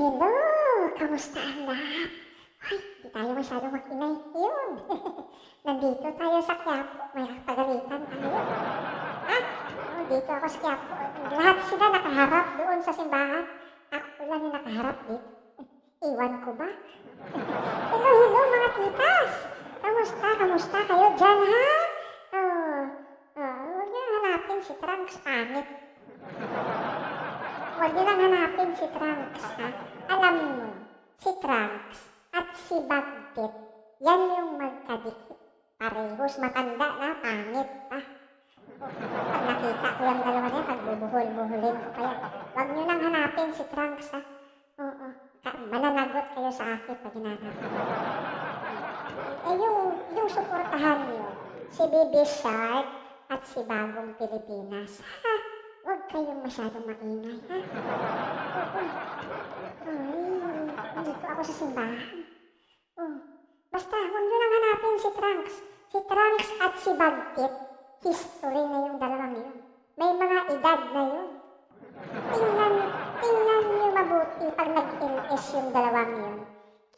hello! Kamusta ang lahat? Ay, di tayo masyadong mag-inay. Yun! Nandito tayo sa Quiapo. May pagalitan tayo. Ha? Oh, dito ako sa Quiapo. Lahat sila nakaharap doon sa simbahan. Ako lang yung nakaharap dito. Iwan ko ba? Hello, hello mga titas! Kamusta kayo dyan, ha? Huwag niyo hanapin si Trunks, pangit. Huwag niyo lang hanapin si Trunks, ha? Alam mo, si Trunks at si Bagtit, yan yung magkadikit. Parehos matanda na, pangit, ha? Pag nakita ko yung dalawa niya, pagbubuhol-buhulin ko kaya. Huwag niyo lang hanapin si Trunks, ha? Oo. Mananagot kayo sa akin pag hinanap. Yung suportahan niyo, si Baby Shark at si Bagong Pilipinas. Ha? Huwag kayong masyadong maingay, ha? Nandito ako sa simbahan. Basta, huwag nyo lang hanapin si Trunks. Si Trunks at si Bagtit, history na yung dalawang yun. May mga edad na yun. Tingnan nyo mabuti pag nag-LS yung dalawang yun.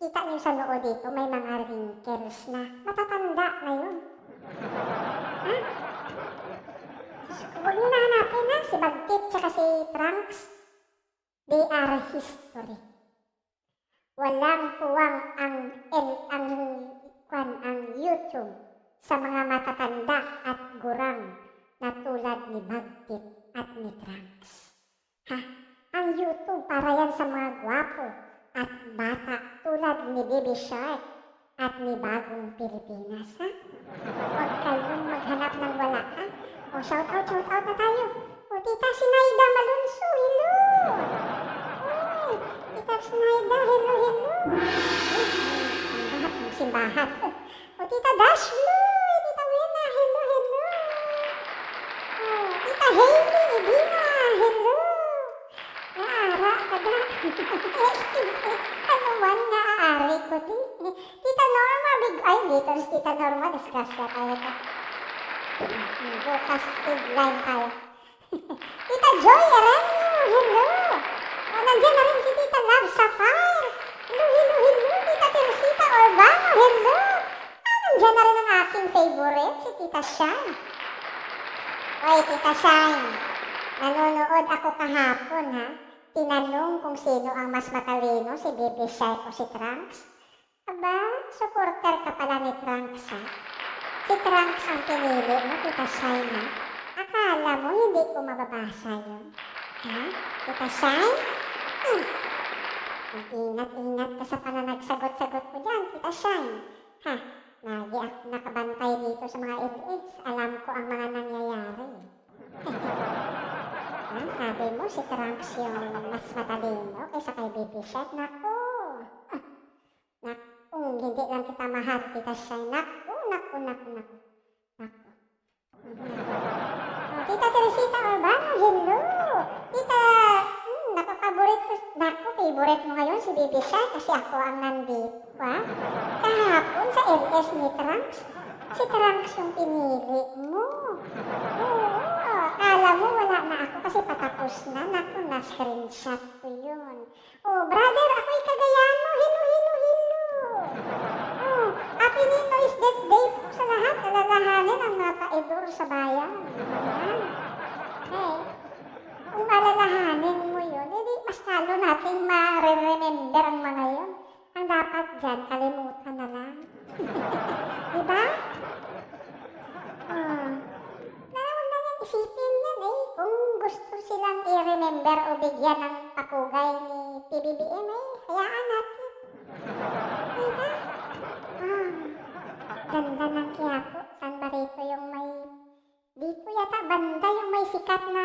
Kita nyo sa noo dito, may mga wrinkles na. Matatanda na yun. Ha? Huwag nyo na hanapin, ha? Si Bagtit tsaka si Trunks, they are history. Walang puwang ang YouTube sa mga matatanda at gurang na tulad ni Bagtit at ni Trunks. Ha? Ang YouTube para yan sa mga gwapo at bata tulad ni Baby Shark at ni Bagong Pilipinas, ha? Huwag kayong maghanap ng wala, ha? O, shout out na tayo. O, Tita Sinaida Malunso, hello! Oy, Tita Sinaida, hello! Simbahan. O, Tita Dashloy, Tita Wena, hello! O, Tita Hailey, Edina, hello! Naara ka na. Ano man, naaari ko din. Tita Norma, ay, dito si Tita Norma, disgrasya tayo ito. Bukas line tayo. Tita Joy Arenio, hello! O, nandiyan na rin si Tita Love Sapphire. Hello! Tita Teresita Urbano, hello! Nandiyan na rin ang aking favorite, si Tita Shine. Oy, Tita Shine, nanonood ako kahapon, ha? Tinanong kung sino ang mas matalino, si Baby Shark o si Trunks. Aba, supporter ka pala ni Trunks, ha? Si Trunks ang pinili mo, Tita Shine, ha? Akala mo hindi ko mababasa yun? Ha? Tita Shine? Mag-ingat ka sa pananagsagot-sagot mo dyan, Tita Shine. Ha? Lagi ako nakabantay dito sa mga LS. Alam ko ang mga nangyayari. Ha? Sabi mo si Trunks yung mas matalino kaysa kay Baby Shark? Naku! Hindi lang kita mahal, Tita Shine. Naku. Tita Teresita Urbano, hello! Tita, favorite mo ngayon si Baby Shark kasi ako ang nandito, ha? Kahapon sa LS ni Trunks, si Trunks yung pinili mo. Oo, akala mo wala na ako kasi patapos na. Naku, na-screenshot ko yun. Oh, brother, ako'y Cagayan mo. Hello! Oh, Happy Ninoy's Death Day po sa lahat. Alalahanin ang mga kaedor sa bayan. Ayan. Hey, kung alalahanin mo yun, hindi mas lalo natin ma-remember ang mga yun. Ang dapat dyan, kalimutan na lang. Diba? Huwag na niyang isipin yan, eh. Kung gusto silang i-remember o bigyan ng papugay ni PBBM, eh, hayaan natin. Diba? Ganda ng Quiapo. Saan ba rito yung may... Dito yata banda yung may sikat na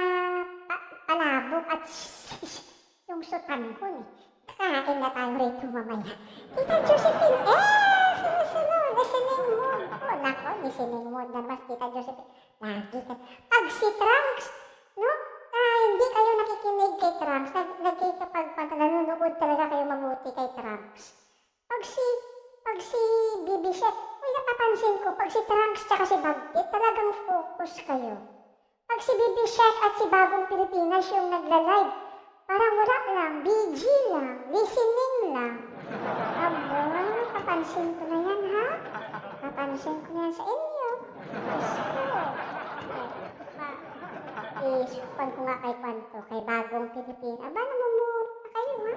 palabok at yung sutangon, eh. Kakain na tayo rito mamaya. Tita Josephine, listening mood. Oh, nako, listening mood na mas, Tita Josephine. Lagi ka. Pag si Trunks, no? Hindi kayo nakikinig kay Trunks. Pag nanonood talaga kayo mabuti kay Trunks. Pag si Baby Shark, napapansin ko, pag si Trunks tsaka si Bagtit, talagang focus kayo. Pag si Baby Shark at si Bagong Pilipinas yung nagla-live, Parang wala lang, BG lang, listening lang. Aba, papansin ko na yan, ha? Papansin ko na yan sa inyo. Diyos ko. Isupan ko nga kay Kwanto, kay Bagong Pilipinas. Aba, namumuro pa kayo, ha?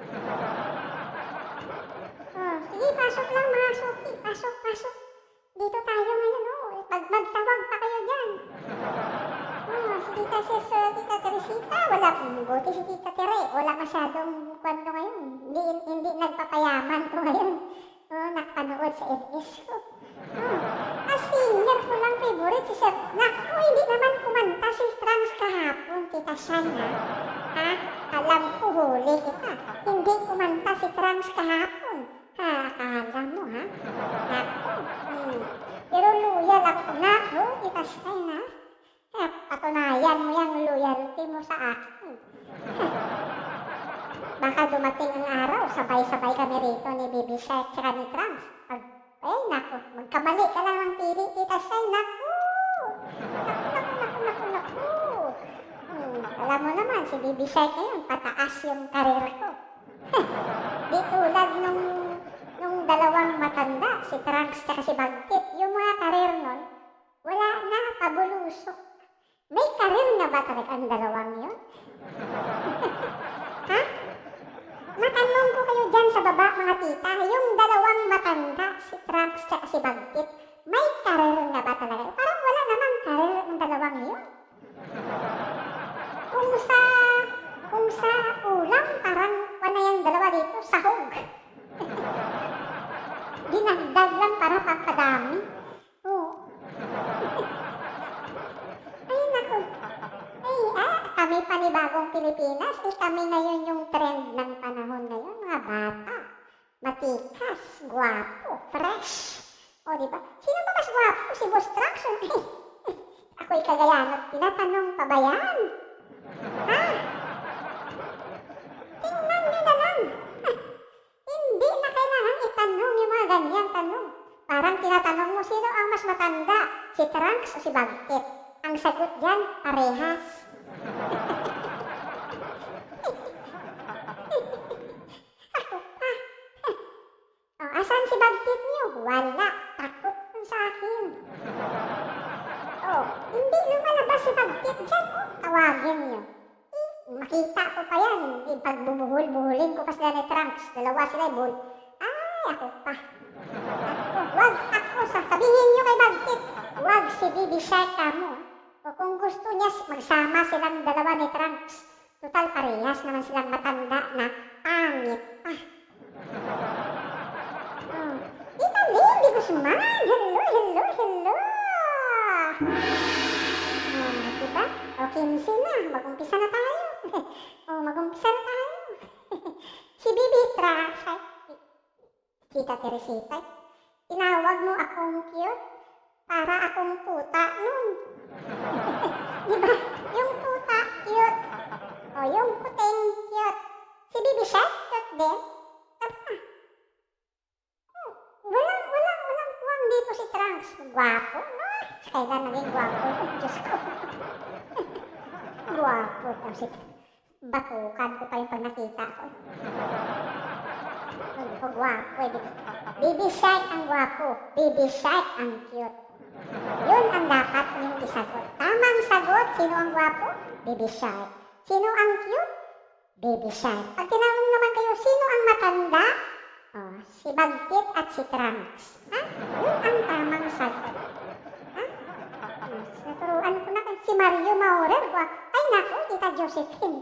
Oh, sige, pasok lang mga suki. Pasok, pasok. Dito tayo ngayon, oh. Magtawag pa kayo dyan. Oh, si Tita Teresita, wala. Buti si Tita Tere, wala masyadong Kwanto ngayon. Hindi nagpapayaman ko ngayon. Oh, nakapanood sa LS ko. Senior ko lang favorite si Sir. Naku, hindi naman kumanta si Trans kahapon, Tita Shana. Ha? Alam ko, huli kita. Hindi kumanta si Trans kahapon. Ha? Akala mo, ha? Naku. Pero loyal ako. Naku, Tita Shana. Patunayan mo yung loyalty mo sa akin. Baka dumating ang araw, sabay-sabay kami rito ni Baby Shark tsaka ni Trans. Ay, naku, magkamali ka lang ng pili, Tita Shay, naku! Naku. Alam mo naman, si Baby Shark ngayon, pataas yung karir ko. Di tulad nung dalawang matanda, si Trunks at si Bagtit, yung mga karir nun, wala na, pabulusok. May karir na ba talaga ang dalawang yun? Ha? Matanong ko kayo dyan sa baba, mga tita, yung dalawang matanda, si Trunks at si Bagtit, may karir na ba talaga? Parang wala namang karir ng dalawang yun. Kung sa ulam, parang wala yung dalawa dito, sahog. Dinagdag lang para papadami. Oo. Ay, naku. Kami panibagong Pilipinas, kami ngayon yung trend ng panahon ngayon, mga bata. Matikas, guwapo, fresh. O, diba? Sino ba mas guwapo? Si Boss Trunks? Ako'y kagayanot, tinatanong pa ba yan? Ha? Tingnan nyo na lang. Hindi na kailangan itanong yung mga ganyan tanong. Parang tinatanong mo, sino ang mas matanda? Si Trunks o si Bagtit? Ang sagot dyan, parehas. Ako pa. Asan si Bagtit niyo? Wala. Takot sa akin. Hindi lumalabas si Bagtit dyan. Tawagin niyo. Makita ko pa yan. Pagbubuhol-buhulin ko pa sila ni Trunks. Dalawa sila buhol. Ay, ako pa. Wag ako. Sabihin niyo kay Bagtit. Wag si Baby Shark mo. O kung gusto niya, magsama silang dalawa ni Trunks. Total, parehas naman silang matanda na pangit pa. Tita Lady Guzman! Hello! Diba? 15 na. Mag-umpisa na tayo. Si Bibi Trunks, Tita Teresita, tinawag mo akong cute para akong puta nun. Diba? Yung puta, cute. Yung puting, cute. Si Baby Shark, cute din. Tama. Walang puwang dito si Trunks. Gwapo, no? Kailan naging gwapo? Diyos ko. Gwapo daw si Trunks. Batukan ko pa yung pag nakita ko. Gwapo. Baby Shark ang gwapo. Baby Shark ang cute. Yun ang dapat yung isagot. Tamang sagot, sino ang gwapo? Baby Shark. Sino ang cute? Baby Shark. Pag tinanong naman kayo, sino ang matanda? Si Bagtit at si Trunks. Ha? Yun ang tamang sagot. Ha? Naturuan ko na si Mario Maurer. Ay naku, Tita Josephine.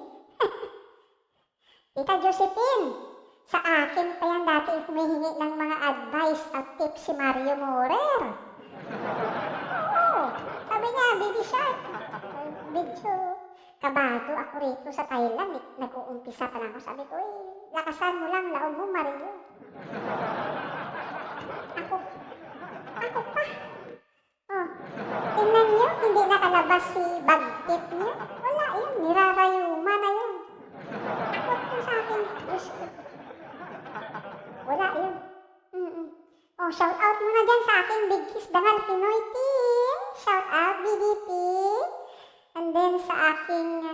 Tita Josephine, sa akin pa yan dati humihingi ng mga advice at tips si Mario Maurer. Sabi niya, Baby Shark, medyo kabado ako rito sa Thailand. Nag-uumpisa pa lang ako. Sabi ko, lakasan mo lang, laon mo, Mario. Ako pa. Tingnan niyo, hindi nakalabas si Bagtit niyo. Wala yun, nirarayuma na yun. Takot yun sa akin. Diyos ko. Wala yun. Shout out muna dyan sa aking Big Kiss Dangal Pinoy team. Shout out, BDP. And then sa aking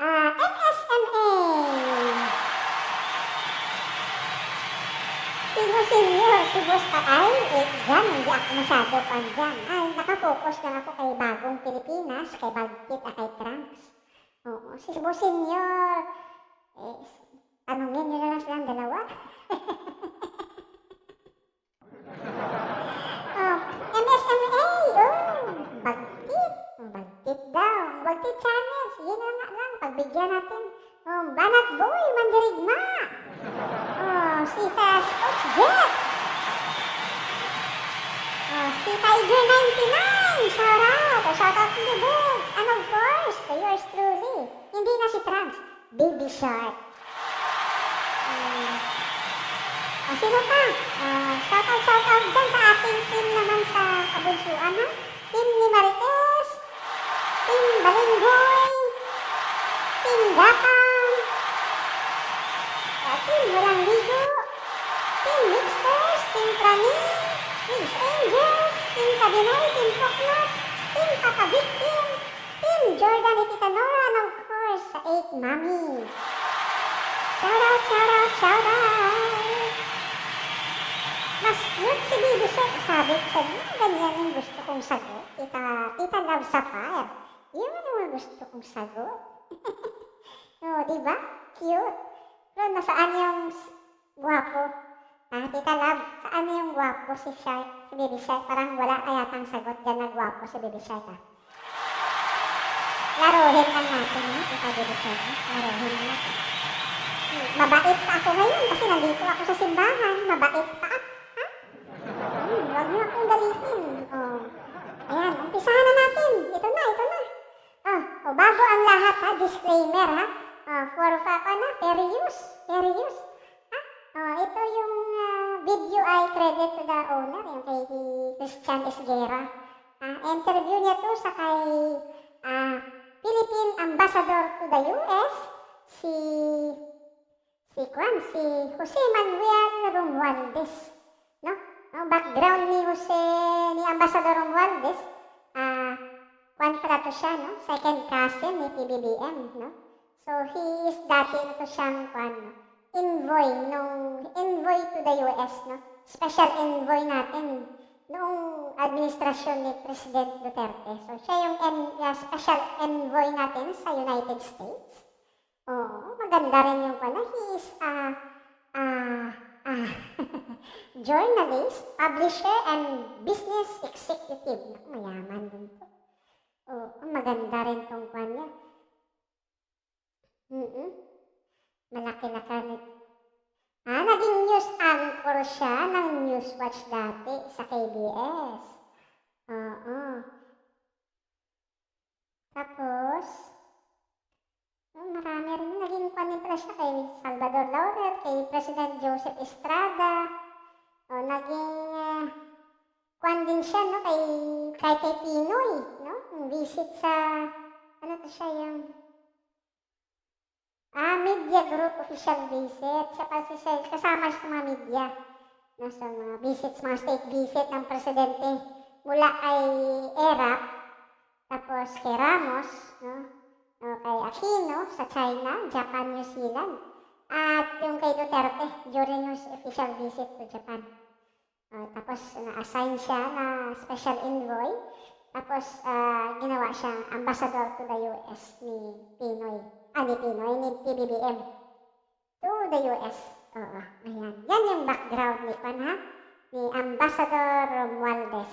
MSMA. Sino, si Boss ay, dyan, hindi ako masyado pan dyan. Ay, nakafocus lang ako kay Bagong Pilipinas, kay Bagkit at kay Trunks. Oo, si Boss Senior, tanungin nyo na lang silang dalawa. MSMA, Bagkit daw, Bagkit channel, sige na nga lang, pagbigyan natin. Banat Boy, Mandirigma. Si Fast Coach Jet. Si Tiger 99, shout out to the best. And of course, to yours truly, hindi na si Trunks, Baby Shark. Sino pa? Shout out dyan sa ating team naman sa kabunsuan, ha? Team ni Marites, Team Balinghoy, Team Gapang, Team Walang Ligo, Team Mixers, Team Praning, Mix Angels, Team Kabinoy, Team Poknot, Team Papa Victim, Team Jordan at Tita Nora, and of course, sa 8 Mami. Shout out! Mas cute si Baby Shark. Sabi ko sa inyo, ganyan yung gusto kong sagot. Tita Love Sapphire. Yun ang gusto kong sagot. Diba? Cute. Pero nasaan yung guwapo? Tita Love, saan yung guwapo si Shark, si Baby Shark? Parang wala kayatang sagot dyan na guwapo si Baby Shark, ha? Laruhin lang natin, ha? Tita Baby Shark, ha? Laruhin lang natin. Mabait pa ako ngayon kasi nandito ako sa simbahan. Mabait pa ako. Huwag niyo akong galitin. Ayan, umpisahan na natin. Ito na. Bago ang lahat, ha, disclaimer, ha. Fair use. Ito yung video ay credit to the owner, yung kay Christian Esguera. Interview niya to sa kay Philippine Ambassador to the US, si Jose Manuel Romualdez, no? Ang background ni Ambassador Romualdez, pala to siya, no? Second cousin ni PBBM, no? So, he is dati na to siyang, envoy to the US, no? Special envoy natin noong administrasyon ni President Duterte. So, siya yung special envoy natin sa United States. Maganda rin yung He is journalist, publisher, and business executive. Mayaman din to. Maganda rin tong niya. Malaki-laki nito. Naging news anchor siya ng Newswatch dati sa KBS. Tapos, marami rin naging panipla siya kay Salvador Laurel, kay President Joseph Estrada. Naging din siya, no, kay Pinoy, no? Visit sa, siya yung media group official visit. Siya kasama siya sa mga media. No, sa mga visits, mga state visit ng presidente mula kay ERAP, tapos kay Ramos, no? Kay Aquino sa China, Japan, New Zealand, at yung kay Duterte during his official visit to Japan. Tapos na-assign siya na special envoy, tapos ginawa siyang ambassador to the US ni PBBM to the US. Ayan. Yan yung background ni Ambassador Romualdez.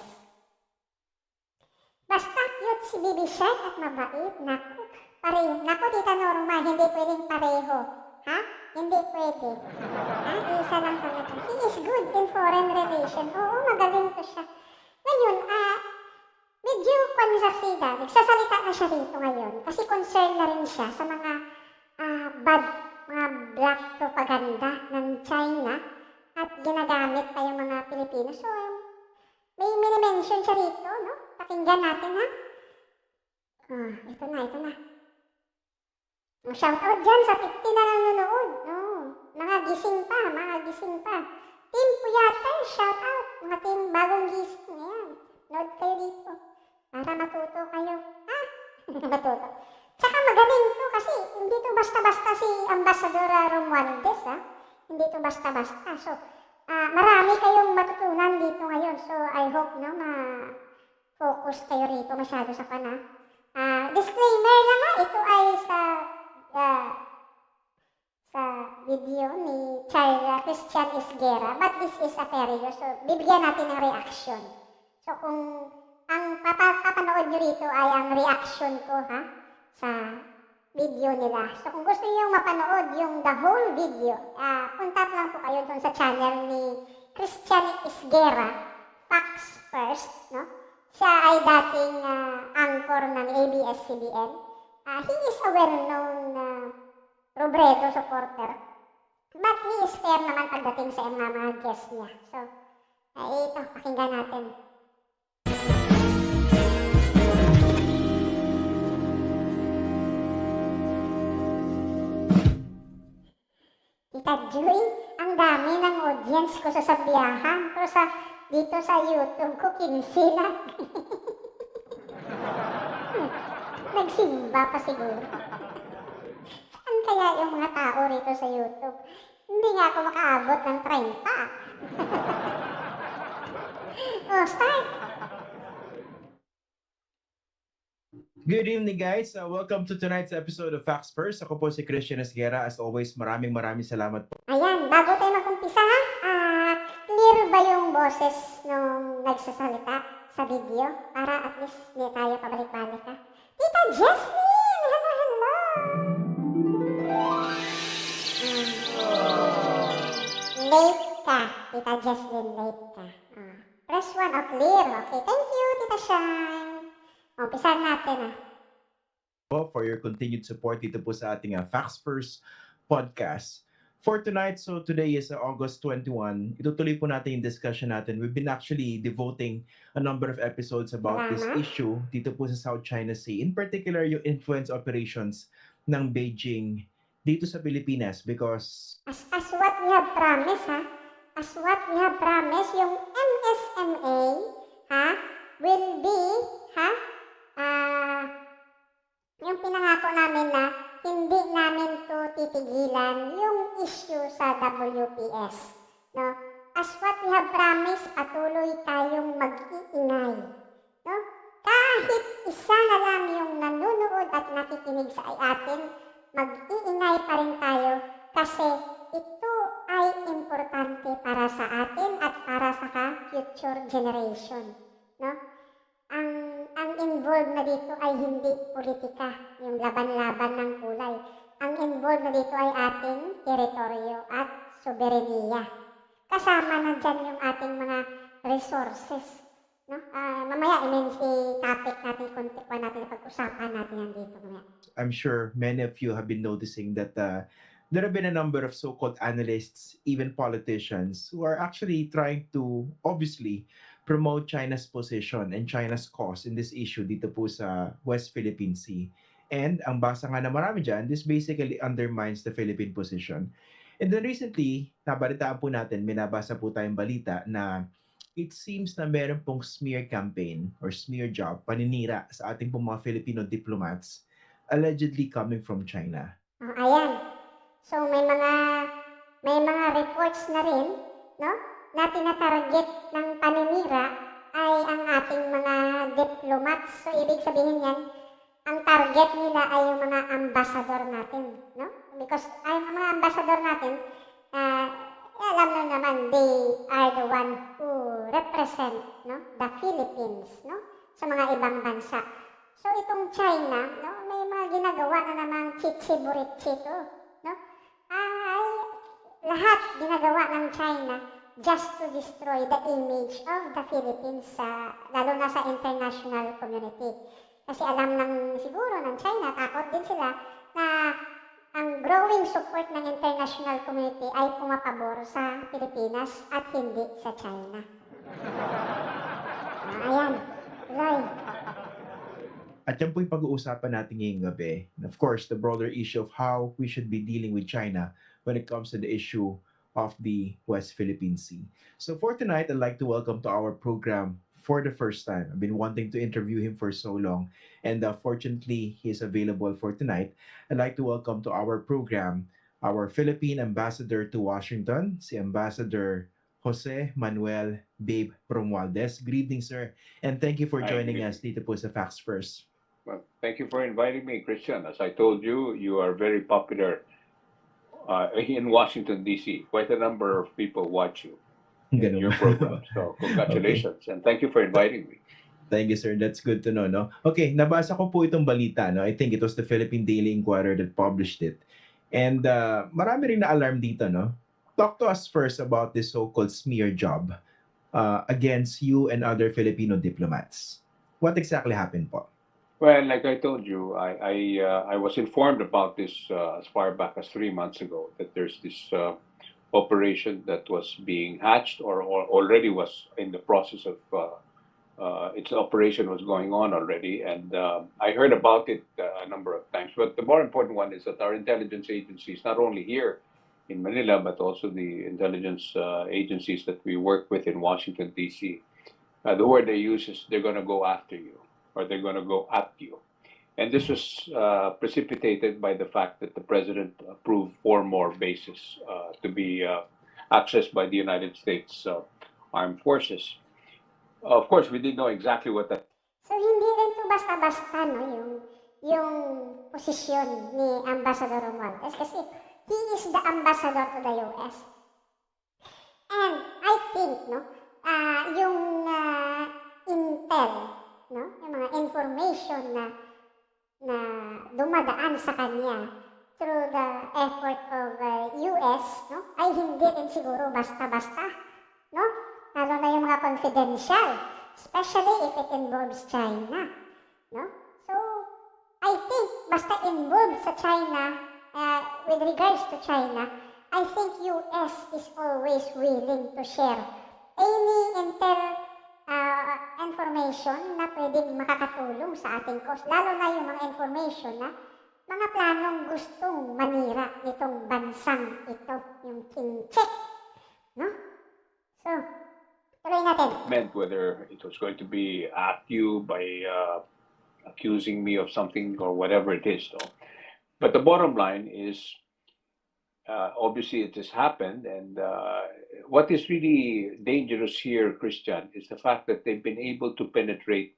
Basta cute si Baby Shark at mabait. Naku, Tita Norma, hindi pwedeng pareho. Ha? Hindi pwede. Isa lang talaga. He is good in foreign relation. Magaling to siya. Ngayon, medyo nagsasalita na siya rito ngayon kasi concerned na rin siya sa mga mga black propaganda ng China at ginagamit pa yung mga Pilipino. So, may mini-mention siya rito, no? Pakinggan natin, ha? Ito na. Shout out dyan sa 50 na nanonood. Mga gising pa. Team Puyater, shout out. Mga team bagong gising. Ayan, nood kayo dito. Para matuto kayo. Matuto. Tsaka magaling to kasi hindi to basta-basta si Ambassador Romualdez, ha? Hindi to basta-basta. So, marami kayong matutunan dito ngayon. So, I hope, no, focus kayo rito masyado sa pana. Disclaimer lang ha, ito ay ah, sa video ni Christian Isguera, but this is a period, so bibigyan natin ng reaction. So kung ang papanood nyo rito ay ang reaction ko ha, sa video nila. So kung gusto niyo mapanood yung the whole video, punta lang po kayo dun sa channel ni Christian Isguera, Facts First, no? Siya ay dating anchor ng ABS-CBN. He is a well-known Robredo supporter. But he is fair naman pagdating sa mga guest niya. So, ito, pakinggan natin. Tita Joy, ang dami ng audience ko sa sabiyahan. Pero dito sa YouTube ko, 15 lang. Nagsimba pa siguro. Saan kaya yung mga tao rito sa YouTube? Hindi nga ako makaabot ng 30. Oh, start! Good evening, guys. Welcome to tonight's episode of Facts First. Ako po si Christian Esguera. As always, maraming salamat po. Ayan, bago tayo mag-umpisa ha, clear ba yung boses nung nagsasalita sa video? Para at least hindi tayo pabalik-balik ha. Tita Jesslyn! Hello, hello! Late ka, Tita Jesslyn, late ka. Press 1 o clear. Okay, thank you, Tita Shine. Umpisahan natin For your continued support dito po sa ating Facts First podcast. For tonight, so today is August 21. Itutuloy po natin yung discussion natin. We've been actually devoting a number of episodes about this issue dito po sa South China Sea. In particular, yung influence operations ng Beijing dito sa Pilipinas because as what we have promised, ha? As what we have promised, yung MSMA, ha, will be, ha, yung pinangako namin na hindi namin to titigilan yung issue sa WPS, no? As what we have promised, patuloy tayong mag-iingay, no? Kahit isa na lang yung nanonood at nakikinig sa atin, mag-iingay pa rin tayo kasi ito ay importante para sa atin at para sa future generation, no? Ang involved na dito ay hindi politika, yung laban-laban ng kulay. Ang involved na dito ay ating teritoryo at soberenya. Kasama na dyan yung ating mga resources, no? Mamaya i-topic natin, kontekwan natin, pag-usapan natin yan dito mamaya. I'm sure many of you have been noticing that there have been a number of so-called analysts, even politicians, who are actually trying to, obviously, promote China's position and China's cause in this issue dito po sa West Philippine Sea. And ang basa nga na marami dyan, this basically undermines the Philippine position. And then recently, nabalitaan po natin, may nabasa po tayong balita na it seems na meron pong smear campaign or smear job, paninira sa ating pong mga Filipino diplomats, allegedly coming from China. Ayan. So may mga reports na rin, no? Na tinatarget ng paninira ay ang ating mga diplomats. So, ibig sabihin yan, ang target nila ay yung mga ambassador natin, no? Because ang mga ambassador natin, alam nyo naman, they are the one who represent, no, the Philippines, no, sa mga ibang bansa. So, itong China, no, may mga ginagawa na namang chichi-burichi to, no? Ay, lahat ginagawa ng China just to destroy the image of the Philippines, lalo na sa international community. Kasi alam siguro ng China, takot din sila na ang growing support ng international community ay pumapabor sa Pilipinas at hindi sa China. Ayan, Roy. At yan po yung pag-uusapan natin ngayong gabi. And of course, the broader issue of how we should be dealing with China when it comes to the issue of the West Philippine Sea. So for tonight, I'd like to welcome to our program for the first time. I've been wanting to interview him for so long, and fortunately, he's available for tonight. I'd like to welcome to our program our Philippine Ambassador to Washington, si Ambassador Jose Manuel Babe Romualdez. Good evening, sir, and thank you for Hi, good joining us evening. dito po sa Facts First. Well, thank you for inviting me, Christian. As I told you, you are very popular in Washington, D.C. Quite a number of people watch you in Ganun your program. ba? So, Okay. congratulations and thank you for inviting me. Thank you, sir. That's good to know, no? Okay, nabasa ko po itong balita, no? I think it was the Philippine Daily Inquirer that published it. And marami rin na-alarm dito, no? Talk to us first about this so-called smear job against you and other Filipino diplomats. What exactly happened po? Well, like I told you, I was informed about this as far back as 3 months ago that there's this operation that was being hatched or already was in the process of its operation was going on already, and I heard about it a number of times. But the more important one is that our intelligence agencies, not only here in Manila, but also the intelligence agencies that we work with in Washington, D.C., the word they use is they're going to go after you or they're going to go at you. And this was precipitated by the fact that the president approved 4 more bases to be accessed by the United States Armed Forces. Of course, we didn't know exactly what that. So hindi rin to basta-basta, no, yung posisyon ni Ambassador Romualdez kasi he is the ambassador to the US. And I think, no, yung intel, no, yung mga information na dumadaan sa kanya through the effort of US, no, ay hindi rin siguro basta-basta, no? Lalo na yung mga confidential, especially if it involves China, no? So, I think basta involved sa China, with regards to China, I think US is always willing to share any intel information na pwedeng makakatulong sa ating cause, lalo na yung mga information na mga planong gustong manira nitong bansang ito, yung kincheck, no? So, tuloy natin. Meant whether it was going to be at you by accusing me of something or whatever it is, though. But the bottom line is, obviously, it has happened, and what is really dangerous here, Christian, is the fact that they've been able to penetrate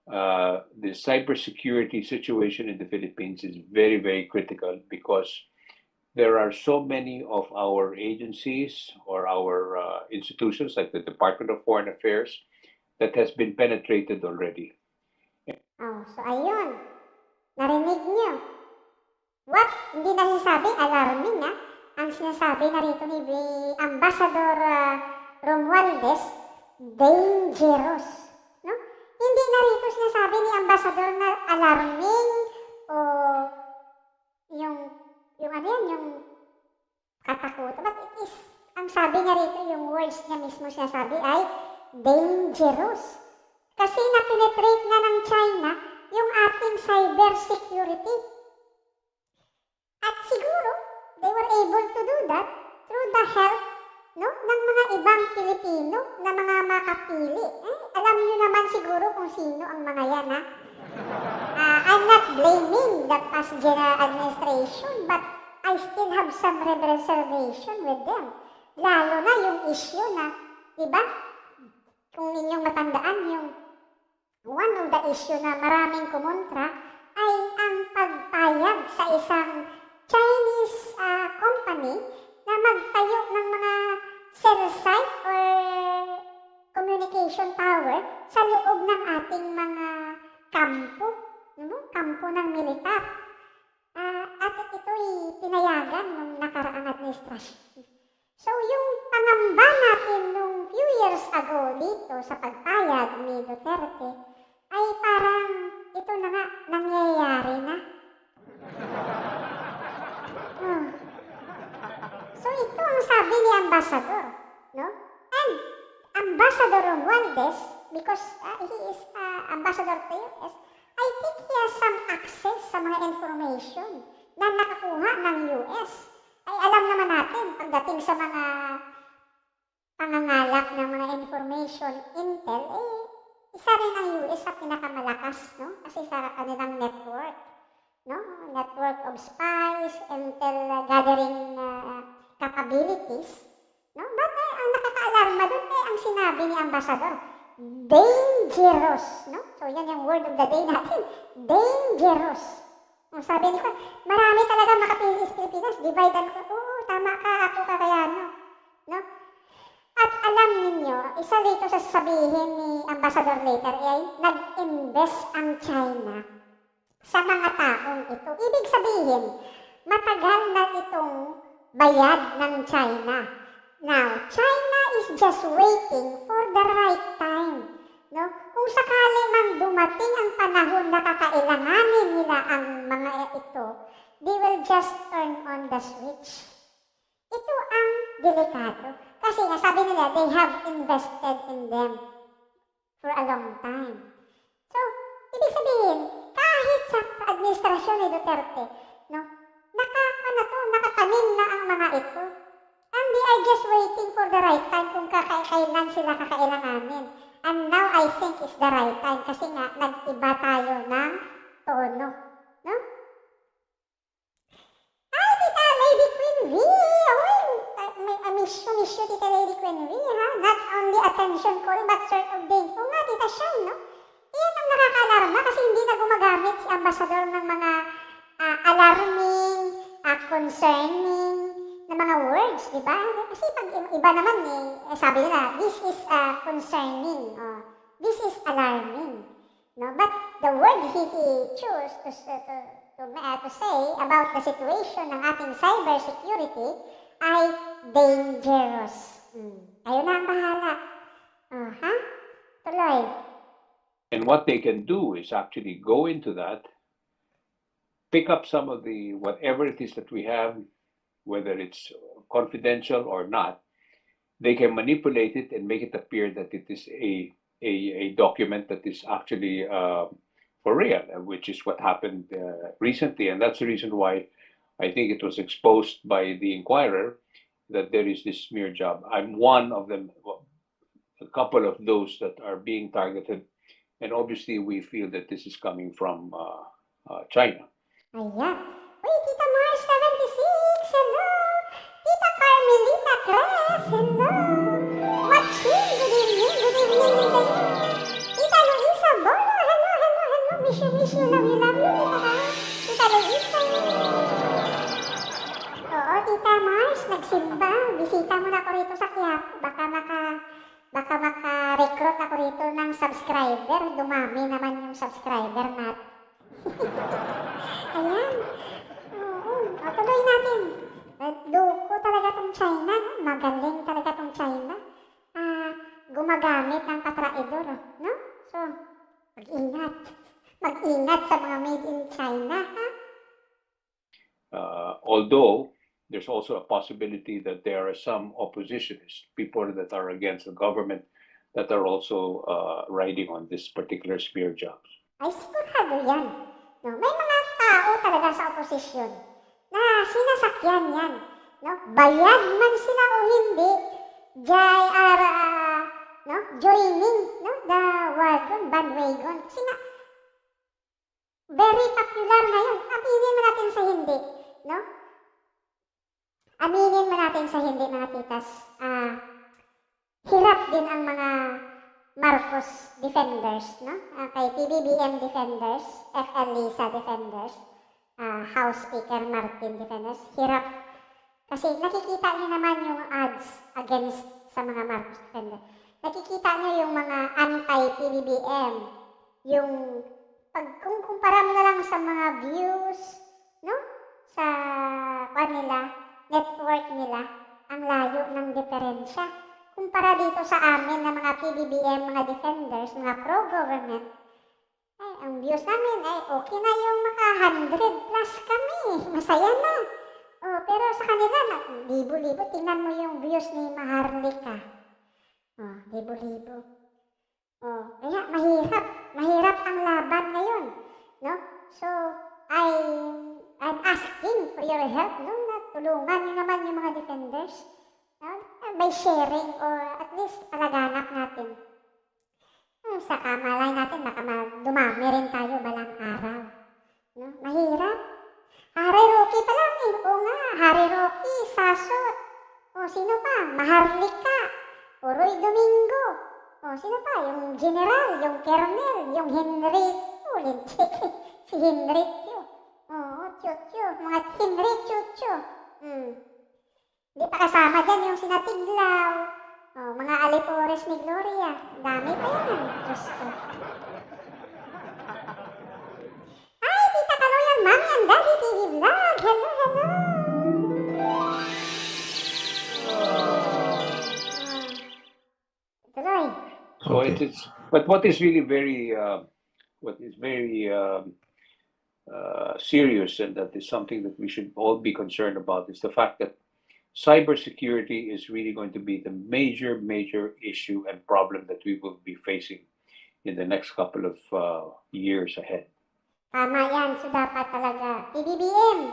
the cybersecurity situation in the Philippines is very, very critical because there are so many of our agencies or our institutions, like the Department of Foreign Affairs, that has been penetrated already. Oh, so ayun. Narinig niyo. What? Hindi na sinasabi, alarming ha? Ang sinasabi na rito ni Ambassador Romualdez, dangerous. No? Hindi na rito sinasabi ni Ambassador na alarming o yung ano yan, yung katakutan. But it is, ang sabi niya rito, yung words niya mismo sinasabi ay dangerous. Kasi na-penetrate na ng China yung ating cyber security. At siguro, they were able to do that through the help, no, ng mga ibang Pilipino na mga makapili. Alam niyo naman siguro kung sino ang mga yan, ha? I'm not blaming the past general administration, but I still have some reservation with them. Lalo na yung issue na, di ba? Kung ninyong matandaan, yung one of the issue na maraming kumontra ay ang pagpayag sa isang Chinese company na magtayo ng mga cell site or communication tower sa loob ng ating mga kampo, kampo ng militar. At ito'y pinayagan ng nakaraang administrasyon. So yung pangamba natin nung few years ago dito sa pagpayag ni Duterte ay parang ito na nga, nangyayari na. So ito ang sabi ni Ambassador, no? And Ambassador Romualdez, because he is Ambassador to US, I think he has some access sa mga information na nakakuha ng US. Ay alam naman natin, pagdating sa mga pangangalap ng mga information, intel, Kasi sa kanilang network, no? Network of spies, intel gathering capabilities, no? But ang nakakaalarma doon ang sinabi ni Ambassador, dangerous, no? So yan yung word of the day natin, dangerous. Ang sabi ni ko, marami talaga makapilis Pilipinas, divide and conquer. Oo, tama ka, ako kakayano, no? At alam ninyo, isa dito sa sasabihin ni Ambassador later ay nag-invest ang China sa mga taong ito. Ibig sabihin, matagal na itong bayad ng China. Now, China is just waiting for the right time. No? Kung sakali man dumating ang panahon na kakailanganin nila ang mga ito, they will just turn on the switch. Ito ang delikado. Kasi nga sabi nila, they have invested in them for a long time. So, ibig sabihin, kahit sa administrasyon ni Duterte, no, nakatanim na ang mga ito. And they are just waiting for the right time kung kailan sila kakailanganin. And now I think it's the right time kasi nga nag-iba tayo ng tono. No? Ay, Tita Lady Queen V! Miss you, Tita Lady Queen V, ha? Not only attention calling, but sort of danger. Oo nga, Tita Shine, no? Iyan ang nakaka-alarma kasi hindi na gumagamit si Ambassador ng mga alarming, concerning na mga words, di ba? Kasi pag iba naman sabi nila, this is concerning, this is alarming. No? But the word he chose to say about the situation ng ating cybersecurity ay dangerous. Ayun na ang bahala. Tuloy. And what they can do is actually go into that, pick up some of the whatever it is that we have, whether it's confidential or not, they can manipulate it and make it appear that it is a document that is actually for real, which is what happened recently. And that's the reason why I think it was exposed by the Inquirer that there is this smear job. I'm one of them, a couple of those that are being targeted. And obviously, we feel that this is coming from China. Ayan. Uy, Tita Mars 76, hello! Tita Carmelita Cres, hello! Watching, good evening din sa inyo. Tita Luisa Bolo, hello! Miss you, love you, Tita Luisa. Oo, Tita Mars, nagsimba. Bisita mo na ako rito sa Quiapo. Baka maka-recruit ako rito ng subscriber. Dumami naman yung subscriber natin. Ayan. Oo. Tuloy natin. Loko talaga tong China. Magaling talaga tong China. Gumagamit ng katraidor. No? So, mag-ingat. Mag-ingat sa mga made in China. Ha? Although, there's also a possibility that there are some oppositionists, people that are against the government, that are also riding on this particular smear jobs. Ay, sigurado yan. No? May mga tao talaga sa oposisyon na sinasakyan yan. No? Bayad man sila o hindi, they are joining the bandwagon. Kasi nga, very popular ngayon. Aminin mo natin sa hindi. No? Aminin mo natin sa hindi, mga titas. Hirap din ang mga Marcos defenders, no? Kay PBBM defenders, FL Lisa defenders, House Speaker Martin defenders, hirap. Kasi nakikita niyo naman yung ads against sa mga Marcos defenders. Nakikita niyo yung mga anti-PBBM, yung kung kumpara mo na lang sa mga views, no? Sa network nila, ang layo ng diferensya. Kumpara dito sa amin na mga PBBM, mga defenders, mga pro-government, ay, ang views namin ay okay na yung maka 100 plus kami. Masaya na. Pero sa kanila, libo-libo. Tingnan mo yung views ni Maharlika. Libo-libo. Kaya mahirap ang laban ngayon. No? So, I'm asking for your help, no? Tulungan nyo naman yung mga defenders. By sharing or at least palaganap natin. saka malay natin, baka dumami rin tayo balang araw. No? Mahirap. Hari Rocky pa lang eh. Oo nga, Hari Rocky, Sasot. O sino pa? Maharlika. O Roy Domingo. O sino pa? Yung General, yung Colonel, yung Henrique. Lintik. Si Henrique. Oo, Chucho. Mga Henry Chucho. Hindi pa kasama dyan yung sinatiglaw. O, mga Alipores ni Gloria. Dami pa yan. Diyos ko. Ay, Tita Kaloy ang Mami and Daddy TV Vlog. Hello, hello. Tuloy. So Okay. but what is really very serious, and that is something that we should all be concerned about, is the fact that cybersecurity is really going to be the major issue and problem that we will be facing in the next couple of years ahead. Tama yan. So, dapat talaga, PBBM,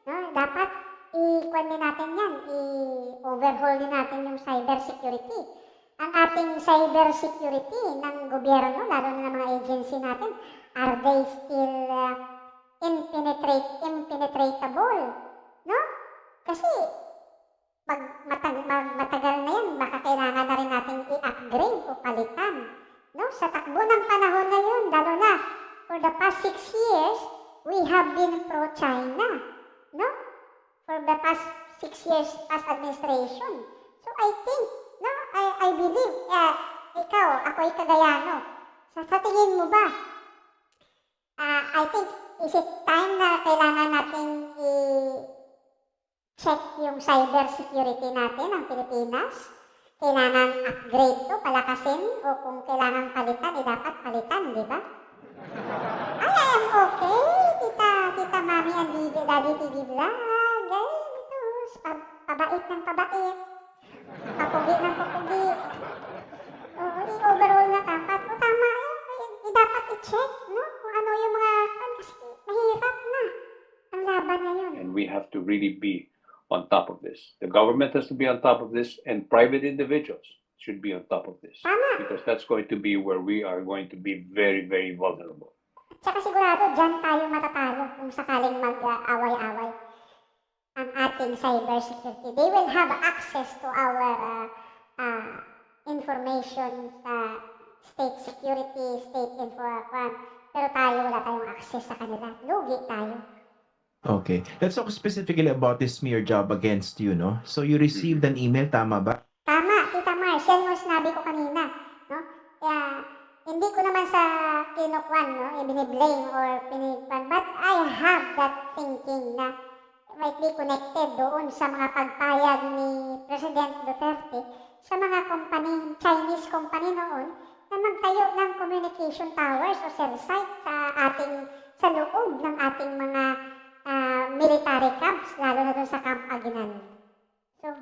no? Dapat i-kwan din natin yan, i-overhaul din natin yung cybersecurity. Ang ating cybersecurity ng gobyerno, lalo na ng mga agency natin, are they still impenetratable? No? Kasi, pag matagal na yan, baka kailangan na rin natin i-upgrade o palitan. No? Sa takbo ng panahon na yun, lalo na, for the past 6 years, we have been pro-China. No? For the past 6 years, past administration. So I think, no, I believe, ikaw, ako'y Cagayano. Sa tingin mo ba, I think, is it time na kailangan natin check yung cybersecurity natin ng Pilipinas? Kailangan upgrade to, palakasin, o kung kailangan palitan, dapat palitan, di ba? I am okay, Tita Mami and Daddy TV Vlog. Ay, ito, pabait ng pabait. Papugi ng papugi. Oo, i-overall na dapat. O tama, dapat i-check, no? Kung ano yung mga, kasi mahirap na ang laban na yun. And we have to really be on top of this. The government has to be on top of this, and private individuals should be on top of this. Tama. Because that's going to be where we are going to be very vulnerable. Tsaka sigurado, dyan tayo matatalo kung sakaling mag-away-away ang ating cybersecurity. They will have access to our information sa state security, state information. Pero tayo, wala tayong access sa kanila. Lugi tayo. Okay. Let's talk specifically about this smear job against you, no? So you received an email, tama ba? Tama, Tita Mars. Yan mo sinabi ko kanina. No? Kaya, hindi ko naman sa kinukwan, no? Ibiniblame or pinigpan. But I have that thinking na might be connected doon sa mga pagpayag ni President Duterte sa mga company, Chinese company noon, na magtayo ng communication towers o cell site sa loob ng ating mga military camps, lalo na doon sa Camp Aguinaldo. So,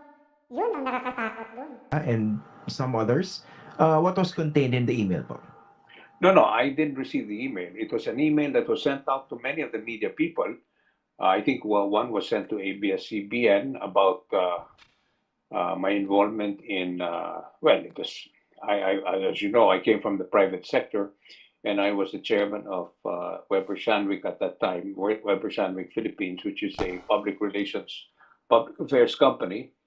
yun ang nakakatakot doon. And some others. What was contained in the email po? No, I didn't receive the email. It was an email that was sent out to many of the media people. I think one was sent to ABS-CBN about my involvement in, it was, as you know, I came from the private sector, and I was the chairman of Weber Shandwick at that time, Weber Shandwick Philippines, which is a public affairs company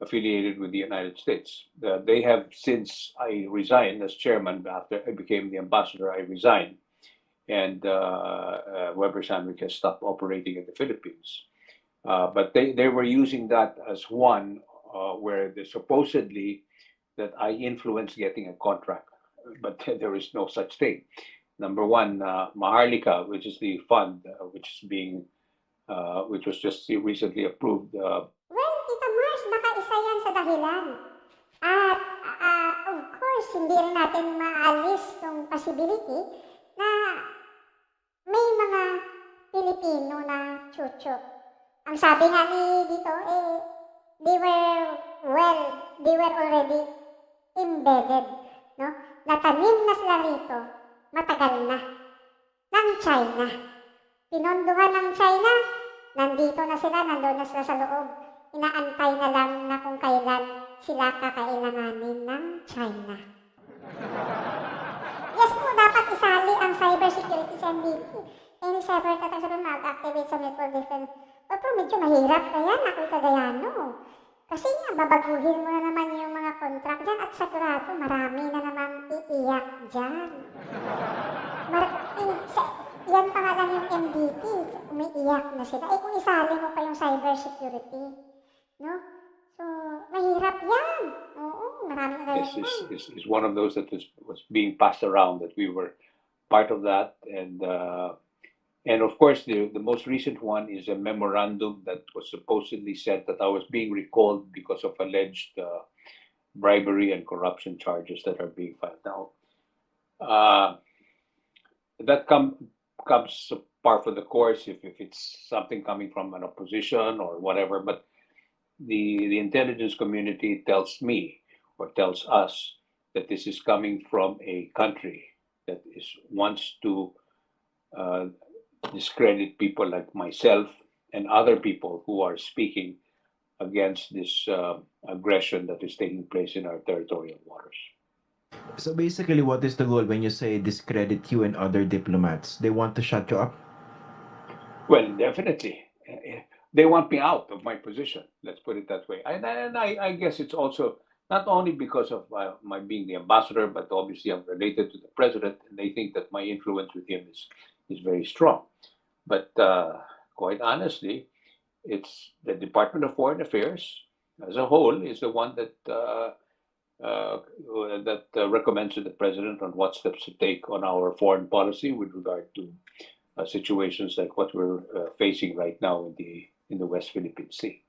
affiliated with the United States. They have, since I resigned as chairman, after I became the ambassador, I resigned, and Weber Shandwick has stopped operating in the Philippines. But they were using that as one where they supposedly that I influenced getting a contract, but there is no such thing. Number one, Maharlika, which is the fund which was just recently approved. Well, Tita Mars, baka isa yan sa dahilan. At of course, hindi rin natin maalis yung possibility na may mga Pilipino na chucho. Ang sabi nga ni dito, they were already embedded, no? Natanim na sila rito, matagal na, ng China. Pinondohan ng China, nandito na sila, nandoon na sila sa loob. Inaantay na lang na kung kailan sila kakailanganin ng China. cybersecurity sa MVP. Any cyber attack sabi mag-activate sa mutual defense. O pero medyo mahirap kaya ako'y kagayano. Kasi nga, babaguhin mo na naman yung mga contract dyan at sigurado marami na naman iiyak dyan. Yan pa nga lang yung MDT, umiiyak na sila. Eh kung isali mo pa yung cybersecurity, no? So, mahirap yan. Oo, maraming This ganyan. is one of those that was being passed around, that we were part of that. And of course, the most recent one is a memorandum that was supposedly said that I was being recalled because of alleged bribery and corruption charges that are being filed now. That comes par for the course if it's something coming from an opposition or whatever. But the intelligence community tells me or tells us that this is coming from a country that wants to discredit people like myself and other people who are speaking against this aggression that is taking place in our territorial waters. So basically, what is the goal when you say discredit you and other diplomats? They want to shut you up? Well, definitely. They want me out of my position. Let's put it that way. And I guess it's also not only because of my being the ambassador, but obviously I'm related to the president, and they think that my influence with him is very strong. But quite honestly, it's the Department of Foreign Affairs as a whole is the one that recommends to the president on what steps to take on our foreign policy with regard to situations like what we're facing right now in the West Philippine Sea.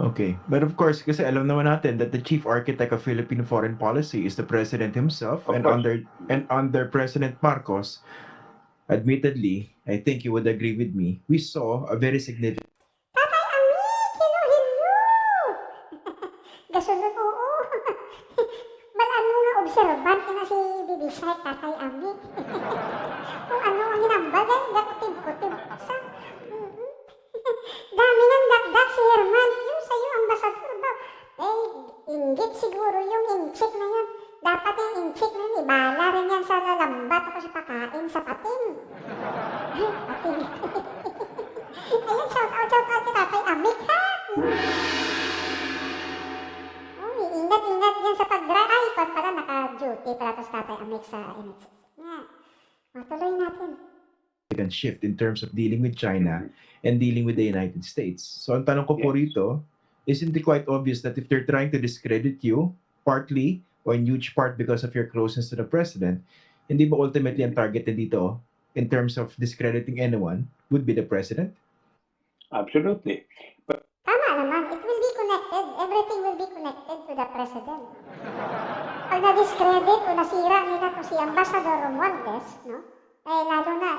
Okay. But of course, kasi alam naman natin that the chief architect of Philippine foreign policy is the president himself, Of and course. under President Marcos, admittedly, I think you would agree with me, we saw a very significant Tatay Ami, hello! Gasunod, oo. Malano nga observant na si Bibi Shark, Tatay Ami. Kung ano ang hinambal, ay dakutib-kutib sa. Dami ng dakdak si Herman. Yung sa'yo, ambasador ba? Eh, inggit siguro yung inchik na yun. Dapat yung inchik na yun, ibala rin yan sa lalambat o sa pakain sa pating. Ay, pating. Ayun, shout out kay Tatay Amik, ha? Uy, ingat yan sa pag-drive. Ay, pala naka-duty pala to sa Tatay Amik sa NHS. Nga, matuloy natin. shift in terms of dealing with China and dealing with the United States. So ang tanong ko po Yes. rito, isn't it quite obvious that if they're trying to discredit you, partly or in huge part because of your closeness to the president, hindi ba ultimately ang target dito in terms of discrediting anyone would be the president? Absolutely. Tama naman, it will be connected. Everything will be connected to the president. Pag na-discredit o nasira nila to si Ambassador Romualdez, no? Eh, lalo na,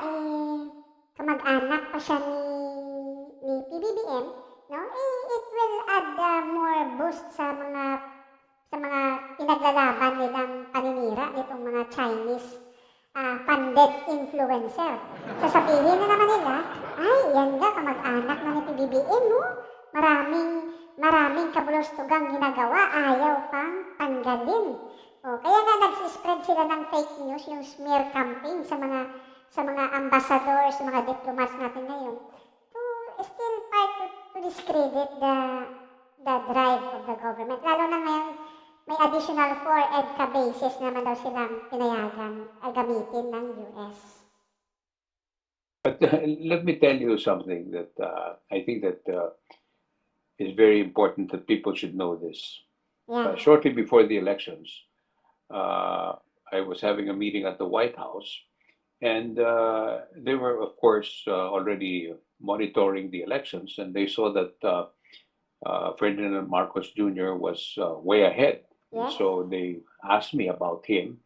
kamag-anak pa siya ni PBBM, no? Eh, it will add more boost sa mga pinaglalaban nilang paninira nitong mga Chinese funded influencer. Sasabihin na naman nila, ay, yan nga, kamag-anak na ni PBBM, no? Maraming kabulustugang ginagawa, ayaw pang tanggalin. O, kaya nga nag-spread sila ng fake news, yung smear campaign sa mga ambassadors, sa mga diplomats natin ngayon. To still part to discredit the drive of the government. Lalo na ngayon, may additional 4 EDCA bases naman daw silang pinayagan gamitin ng US. But let me tell you something that I think that is very important that people should know this. Yeah. Shortly before the elections, I was having a meeting at the White House, and they were, of course, already monitoring the elections, and they saw that Ferdinand Marcos Jr. was way ahead. Yeah. And so they asked me about him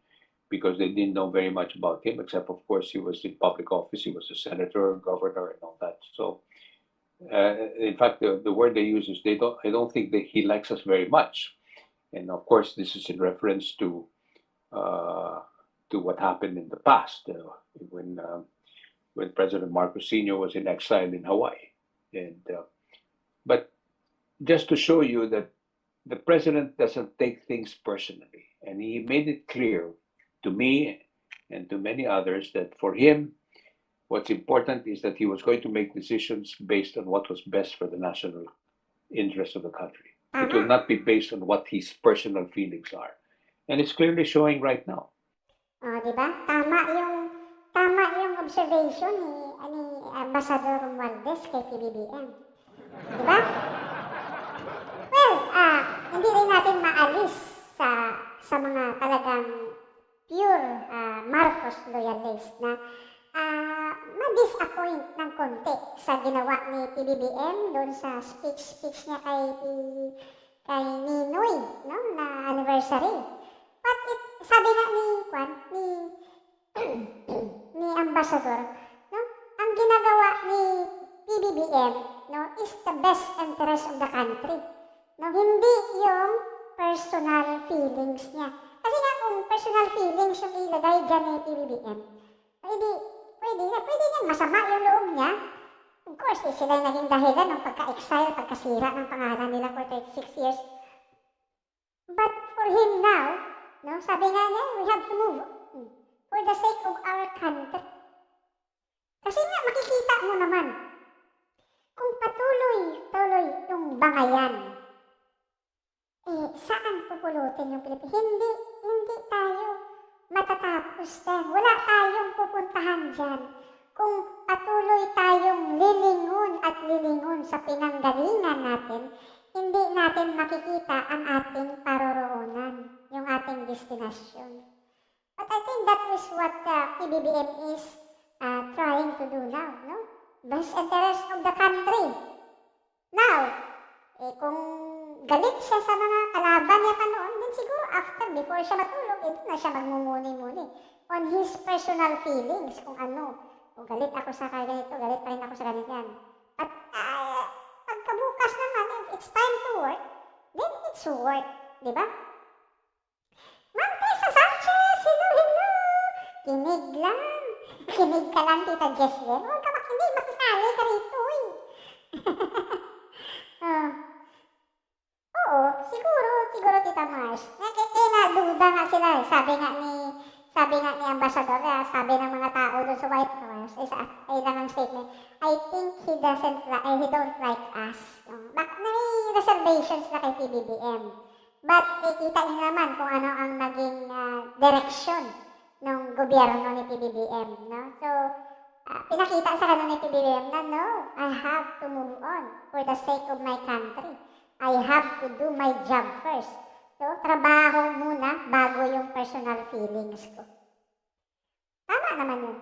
because they didn't know very much about him, except, of course, he was in public office. He was a senator, governor, and all that. So, in fact, the word they use is I don't think that he likes us very much. And of course, this is in reference to what happened in the past when President Marcos Sr. was in exile in Hawaii. And but just to show you that the president doesn't take things personally, and he made it clear to me and to many others that for him, what's important is that he was going to make decisions based on what was best for the national interest of the country. It will Tama. not be based on what his personal feelings are. And it's clearly showing right now. Di ba? Tama yung observation ni Ambassador Romualdez kay PBBM. Di ba? Well, hindi rin natin maalis sa mga talagang pure Marcos loyalist na ma-disappoint ng konti sa ginawa ni PBBM doon sa speech niya kay Ninoy, no, na anniversary. But sabi nga ni Ambassador, no, ang ginagawa ni PBBM, no, is the best interest of the country. No, hindi yung personal feelings niya. Kasi nga kung personal feelings yung ilagay dyan ni PBBM, pwede yan masama yung loob niya. Of course, sila yung naging dahilan ng pagka-exile, pagkasira ng pangalan nila for 36 years. But for him now, no, sabi nga niya, we have to move for the sake of our country. Kasi nga, makikita mo naman, kung patuloy yung bangayan, saan pupulutin yung Pilipinas? Hindi tayo matatapos din. Wala tayong pupuntahan dyan. Kung patuloy tayong lilingon sa pinanggalingan natin, hindi natin makikita ang ating paroroonan, yung ating destinasyon. But I think that is what PBBM is trying to do now, no? Best interest of the country. Now, kung galit siya sa mga kalaban niya pa noon, then siguro before siya matulog, ito na siya magmumuni-muni on his personal feelings, kung ano. Kung galit ako sa ganito, galit pa rin ako sa ganyan. At pagkabukas naman, if it's time to work, then it's work. Di ba? Ma'am Tessa Sanchez, hello! Kinig lang. Kinig ka lang, Tita Jessie. Huwag ka makinig, makisali ka rito, eh. Oo, siguro, Tita Mars. Naduda nga sila, eh. Sabi nga ni Ambassador, sabi ng mga tao doon sa White House, ay lang ang statement, I think he don't like us. May reservations na kay PBBM. But kita niyo naman kung ano ang naging direksyon ng gobyerno ni PBBM. No? So, pinakita sa kanila ni PBBM na no, I have to move on for the sake of my country. I have to do my job first. So, trabaho muna bago yung personal feelings ko. Tama naman yun.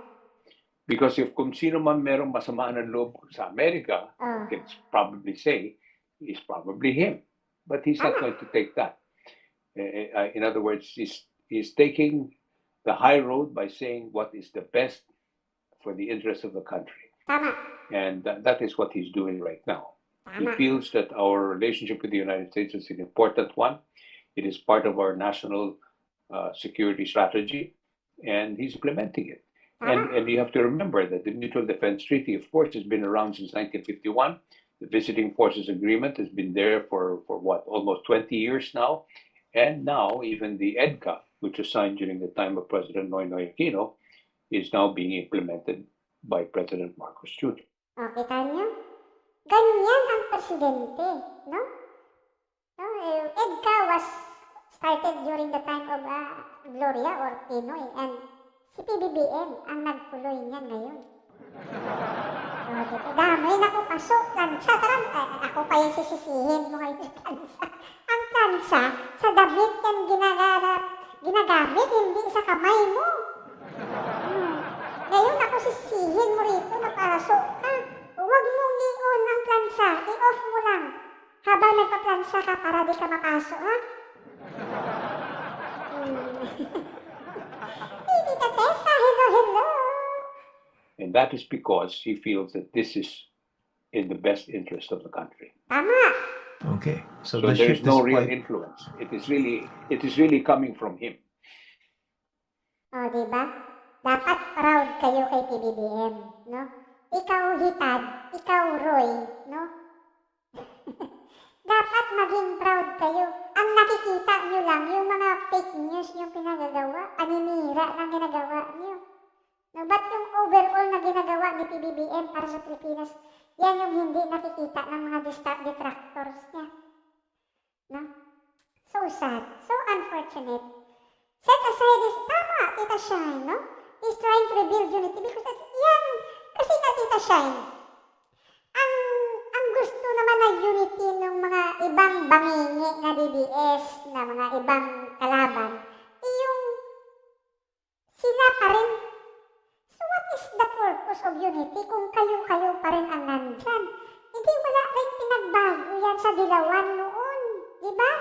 Because if kung sino man merong masama ng loob sa Amerika, can probably say, is probably him. But he's not going to take that. In other words, he's taking the high road by saying what is the best for the interest of the country. Tama. And that is what he's doing right now. He Tama. feels that our relationship with the United States is an important one. It is part of our national security strategy, and he's implementing it. And you have to remember that the Mutual Defense Treaty, of course, has been around since 1951. The Visiting Forces Agreement has been there for what, almost 20 years now. And now even the EDCA, which was signed during the time of President Noynoy Aquino, is now being implemented by President Marcos Jr. Kita niyo? Ganyan ang presidente, no? EDCA was started during the time of Gloria or Pinoy, and si PBBM ang nagtuloy niya ngayon. Damay na ko pasok, plansa. Ako pa yung sisisihin mo ngayon, plansa. Ang plansa, sa damit yan ginagamit, hindi sa kamay mo. Ngayon ako sisisihin mo rito na pasok ka. Huwag mong i-on ang plansa, i-off mo lang. Habang nagpa-plansa ka para di ka mapasok, ha? Tita Tessa, hello! And that is because he feels that this is in the best interest of the country. Tama! Okay. So So the there is shift no is real quite... influence. It is really coming from him. Diba? Dapat proud kayo kay PBBM, no? Ikaw Hitad, ikaw Roy, no? Dapat maging proud kayo. Ang nakikita nyo lang, yung mga fake news yung pinagagawa, paninira mali-maliha ng ginagawa niyo. No, ba't yung overall na ginagawa ni PBBM para sa Pilipinas, yan yung hindi nakikita ng mga detractors niya. No? So sad, so unfortunate. Set aside this, tama, Tita Shine, no? He's trying to rebuild unity because yan, kasi nga Tita Shine, ang gusto naman na unity ng mga ibang bangingi na DDS, na mga ibang kalaban, yung sila pa rin. So what is the purpose of unity kung kayo-kayo pa rin ang nandyan? Hindi wala rin pinagbago yan sa dilawan noon, di ba?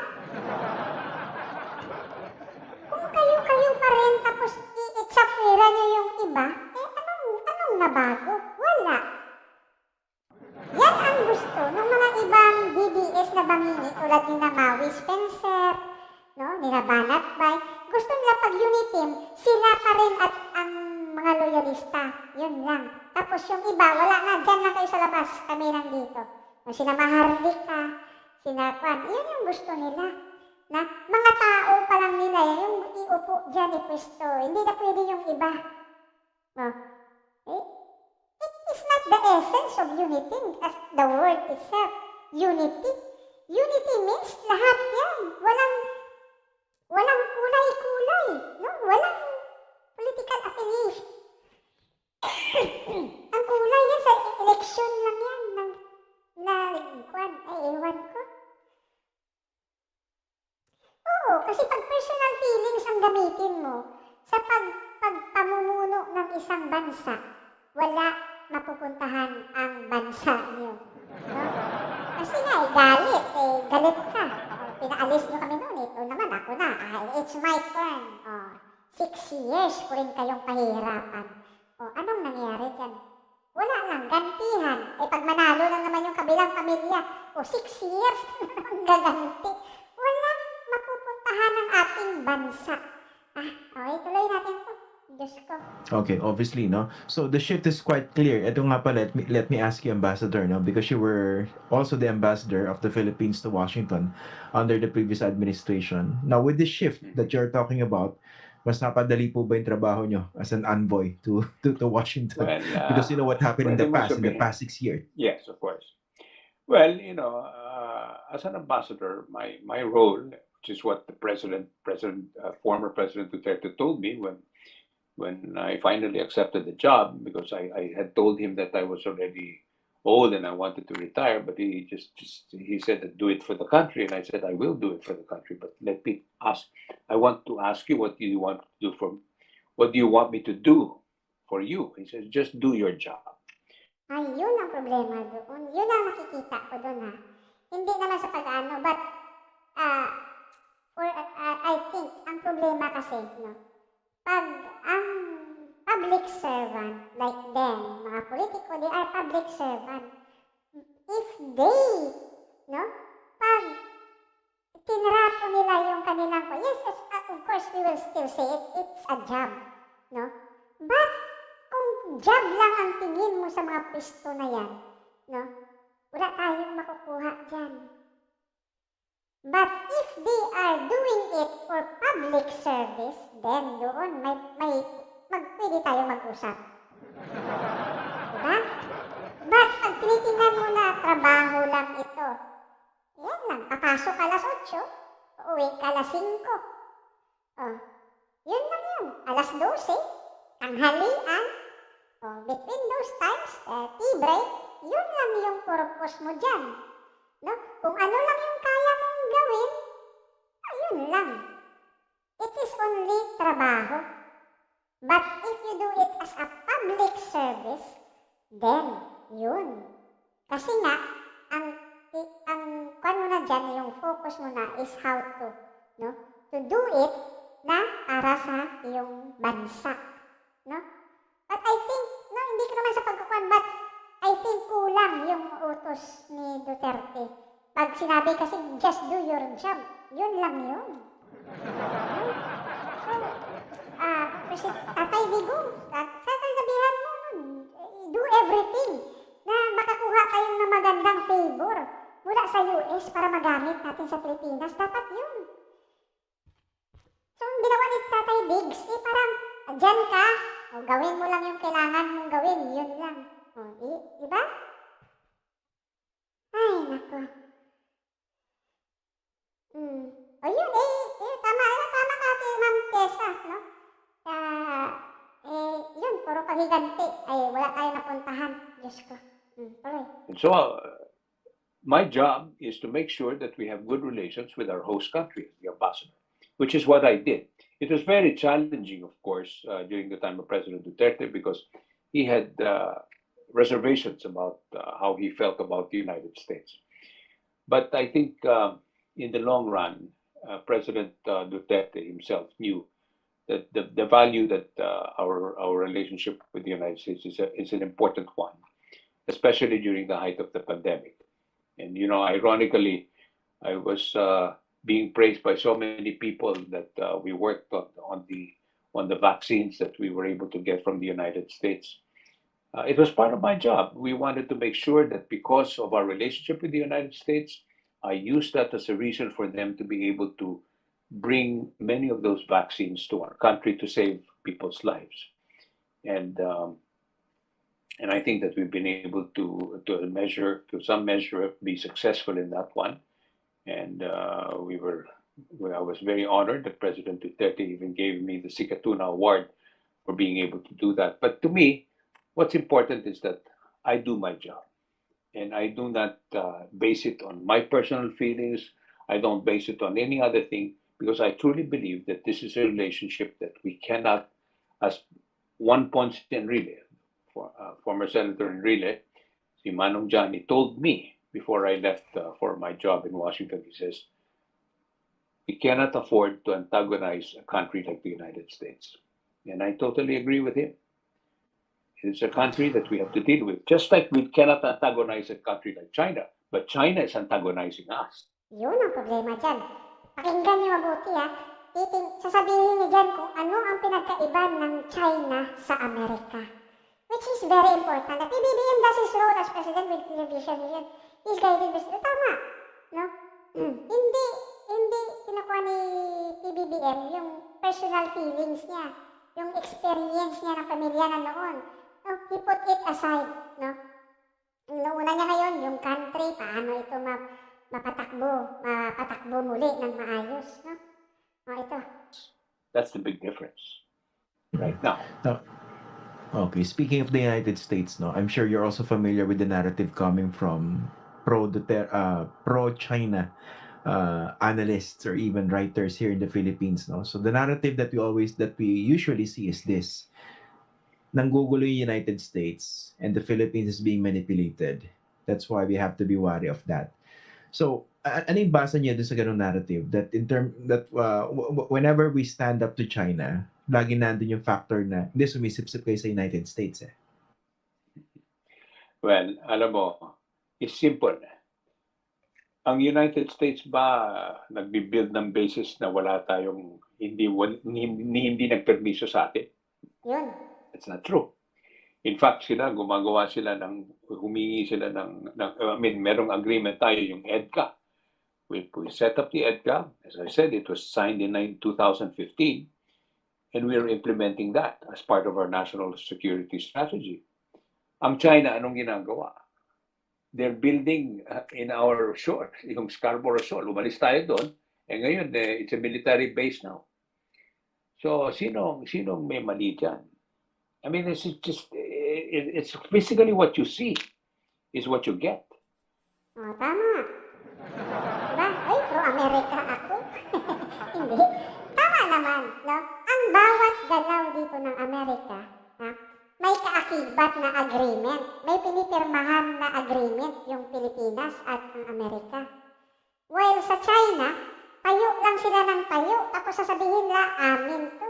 Kung kayo-kayo pa rin tapos i-itsapwera nyo yung iba, anong nabago? Wala. Yan ang gusto ng mga ibang DDS na bangingi tulad ni Maui Spencer, no, nila Banat Bay. Gusto nila pag unity, sila pa rin at ang mga loyalista. Yun lang. Tapos yung iba, wala na. Diyan lang kayo sa labas. Kami lang dito. No, sina Mahardika, sina Kwan. Yun yung gusto nila. Na mga tao pa lang nila. Yung iupo dyan, ipwesto. Hindi na pwede yung iba. No. It is not the essence of unity as the word itself. Unity. Unity means lahat yan. Walang kulay-kulay. No? Walang political affiliation. Ang kulay yan sa election lang yan. Ewan ko. Oo, kasi pag personal feelings ang gamitin mo sa pagpamumuno ng isang bansa, wala mapupuntahan ang bansa niyo. No? Kasi nga, galit ka. Pinaalis niyo kami noon, ito naman ako na. It's my turn. 6 years ko rin kayong pahihirapan. Anong nangyari dyan? Wala lang, gantihan. Pag manalo lang naman yung kabilang pamilya, 6 years ang gaganti. Walang mapupuntahan ng ating bansa. Okay, tuloy natin to. Diyos ko. Okay, obviously, no? So the shift is quite clear. Ito nga pa, let me ask you, Ambassador, no? Because you were also the ambassador of the Philippines to Washington under the previous administration. Now, with the shift that you're talking about, mas napadali po ba yung trabaho nyo as an envoy to Washington? Well, because you know what happened in the pretty much past 6 years. Yes, of course. Well, as an ambassador, my role, which is what the former President Duterte told me when I finally accepted the job, because I had told him that I was already old and I wanted to retire, but he said that do it for the country, and I said I will do it for the country, but I want to ask you, what do you want me to do for you? He says, just do your job. Ay, yun ang problema doon. Yun ang nakikita ko doon, ha. Hindi naman sa pag-ano, but I think ang problema kasi, no, pag ang public servant, like them, mga politiko, they are public servant. If they, no, pag tinrato nila yung kanilang, yes, of course, we will still say it's a job, no? But, kung job lang ang tingin mo sa mga pwesto na yan, no, wala tayong makukuha dyan. But if they are doing it for public service, then doon pwede tayo mag-usap. Diba? But pag tinitingnan mo na trabaho lang ito, yan lang, papasok alas 8, uuwi ka alas 5. Yun lang yun. Alas 12, tanghalian, between those times, tea break, yun lang yung purpose mo dyan. No? Kung ano lang yung kaya mong gawin, yun lang. It is only trabaho. But if you do it as a public service, then yun. Kasi nga, ang mo na dyan, yung focus mo na is how to, no? To do it na para sa iyong bansa. No? But I think, no, hindi ko naman sa pagkukuhan, but I think kulang yung utos ni Duterte. Pag sinabi kasi, just do your job, yun lang yun. No? So, Tatay Digong, sasabihan mo nun, do everything na makakuha kayong na magandang favor mula sa US para magamit natin sa Pilipinas. Dapat yun. So, ang ginawa ni Tatay Diggs, parang Diyan ka, gawin mo lang yung kailangan mong gawin, yun lang. Di ba? Ay, nako. Tama ka, Ma'am Tessa, no? Yun, puro paghiganti. Ay, wala tayong napuntahan. Diyos ko. Tuloy. And so, my job is to make sure that we have good relations with our host country, the ambassador, which is what I did. It was very challenging, of course, during the time of President Duterte because he had reservations about how he felt about the United States. But I think in the long run, President Duterte himself knew that the value that our relationship with the United States is an important one, especially during the height of the pandemic. And ironically, I was being praised by so many people that we worked on the vaccines that we were able to get from the United States. It was part of my job. We wanted to make sure that because of our relationship with the United States, I used that as a reason for them to be able to bring many of those vaccines to our country to save people's lives. And I think that we've been able to some measure, be successful in that one. And I was very honored that President Duterte even gave me the Sikatuna Award for being able to do that. But to me, what's important is that I do my job. And I do not base it on my personal feelings. I don't base it on any other thing because I truly believe that this is a relationship that we cannot, as Juan Ponce Enrile, former Senator Enrile, si Manong Johnny, told me before I left for my job in Washington. He says, we cannot afford to antagonize a country like the United States. And I totally agree with him. It's a country that we have to deal with. Just like we cannot antagonize a country like China, but China is antagonizing us. Yun ang problema dyan. Pakinggan niyo mabuti ha. Sasabihin niyo dyan kung ano ang pinagkaiba ng China sa Amerika. Which is very important. The PBBM does his role as president with clear vision. He's guided by... Tama. No? Hindi kinukuha ni PBBM yung personal feelings niya. Yung experience niya ng pamilya na noon. No, he put it aside, no? Ang nauna niya ngayon, yung country, paano ito mapatakbo muli ng maayos, no? Ito. That's the big difference right now. Okay, speaking of the United States, no, I'm sure you're also familiar with the narrative coming from pro-China analysts or even writers here in the Philippines, no. So the narrative that we usually see is this: nanggugulo yung United States and the Philippines is being manipulated. That's why we have to be wary of that. So, ano yung basa niyo dun sa ganung narrative that whenever we stand up to China, lagi nandun yung factor na hindi sumisip-sip kayo sa United States eh. Well, alam mo, it's simple. Ang United States ba nagbi-build ng bases na wala tayong hindi nagpermiso sa atin? Yun. That's not true. In fact, humingi sila merong agreement tayo, yung EDCA. We set up the EDCA. As I said, it was signed in 2015. And we are implementing that as part of our national security strategy. Ang China, anong ginagawa? They're building in our shore, yung Scarborough Shoal. Umalis tayo doon. Ngayon, it's a military base now. So, sinong may mali dyan? I mean, it's basically what you see is what you get. Tama. Diba? Ay, pro-America ako. Hindi. Tama naman, no? Ang bawat galaw dito ng Amerika, may kaakibat na agreement. May pinipirmahan na agreement yung Pilipinas at ang Amerika. While sa China, tayo lang sila ng tayo, tapos sasabihin nila, amin to.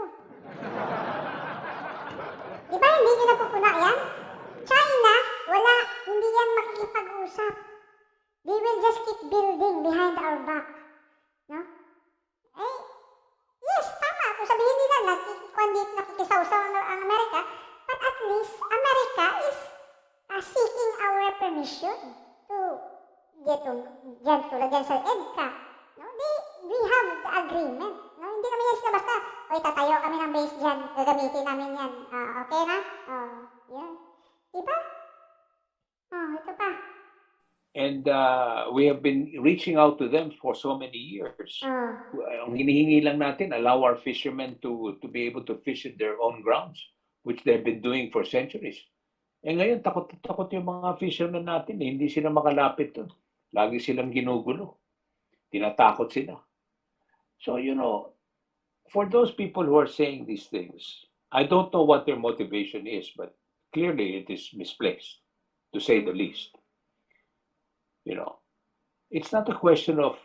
Di ba hindi nyo napupuna yan? China, hindi yan makikipag-usap. They will just keep building behind our back. No? Yes, tama. Kung sabihin nila, nakikisaw-saw ang Amerika, but at least, America is seeking our permission to get dyan tulad dyan sa EDCA. No? We have the agreement. No? Hindi kami yan sila basta, oy, tatayo kami ng base dyan, gagamitin namin yan. Okay na? Yan. Diba? Ito pa. And we have been reaching out to them for so many years. Ang hinihingi lang natin, allow our fishermen to be able to fish in their own grounds, which they've been doing for centuries. Eh ngayon, takot yung mga fishermen natin. Hindi sila makalapit doon. Lagi silang ginugulo. Tinatakot sila. So, for those people who are saying these things, I don't know what their motivation is, but clearly it is misplaced, to say the least. It's not a question of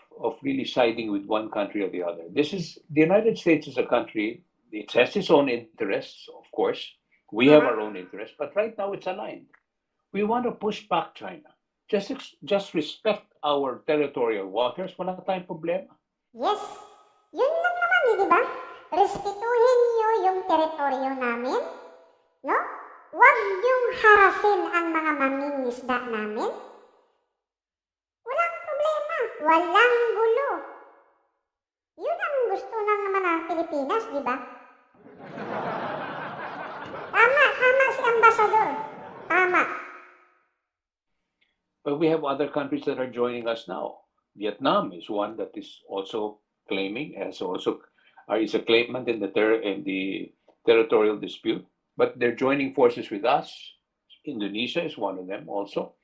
really siding with one country or the other. The United States is a country, it has its own interests, of course. We have our own interests, but right now it's aligned. We want to push back China. Just respect our territorial waters, wala tayong problema. Yes. Yun lang naman, di ba? Respetuhin niyo yung teritoryo namin, no? Huwag niyong harasin ang mga mangingisda namin. Walang problema. Walang gulo. Yun ang gusto ng mga Pilipinas, di ba? Tama si Ambassador. Tama. But we have other countries that are joining us now. Vietnam is one that is also claiming, is a claimant in the territorial dispute. But they're joining forces with us. Indonesia is one of them also.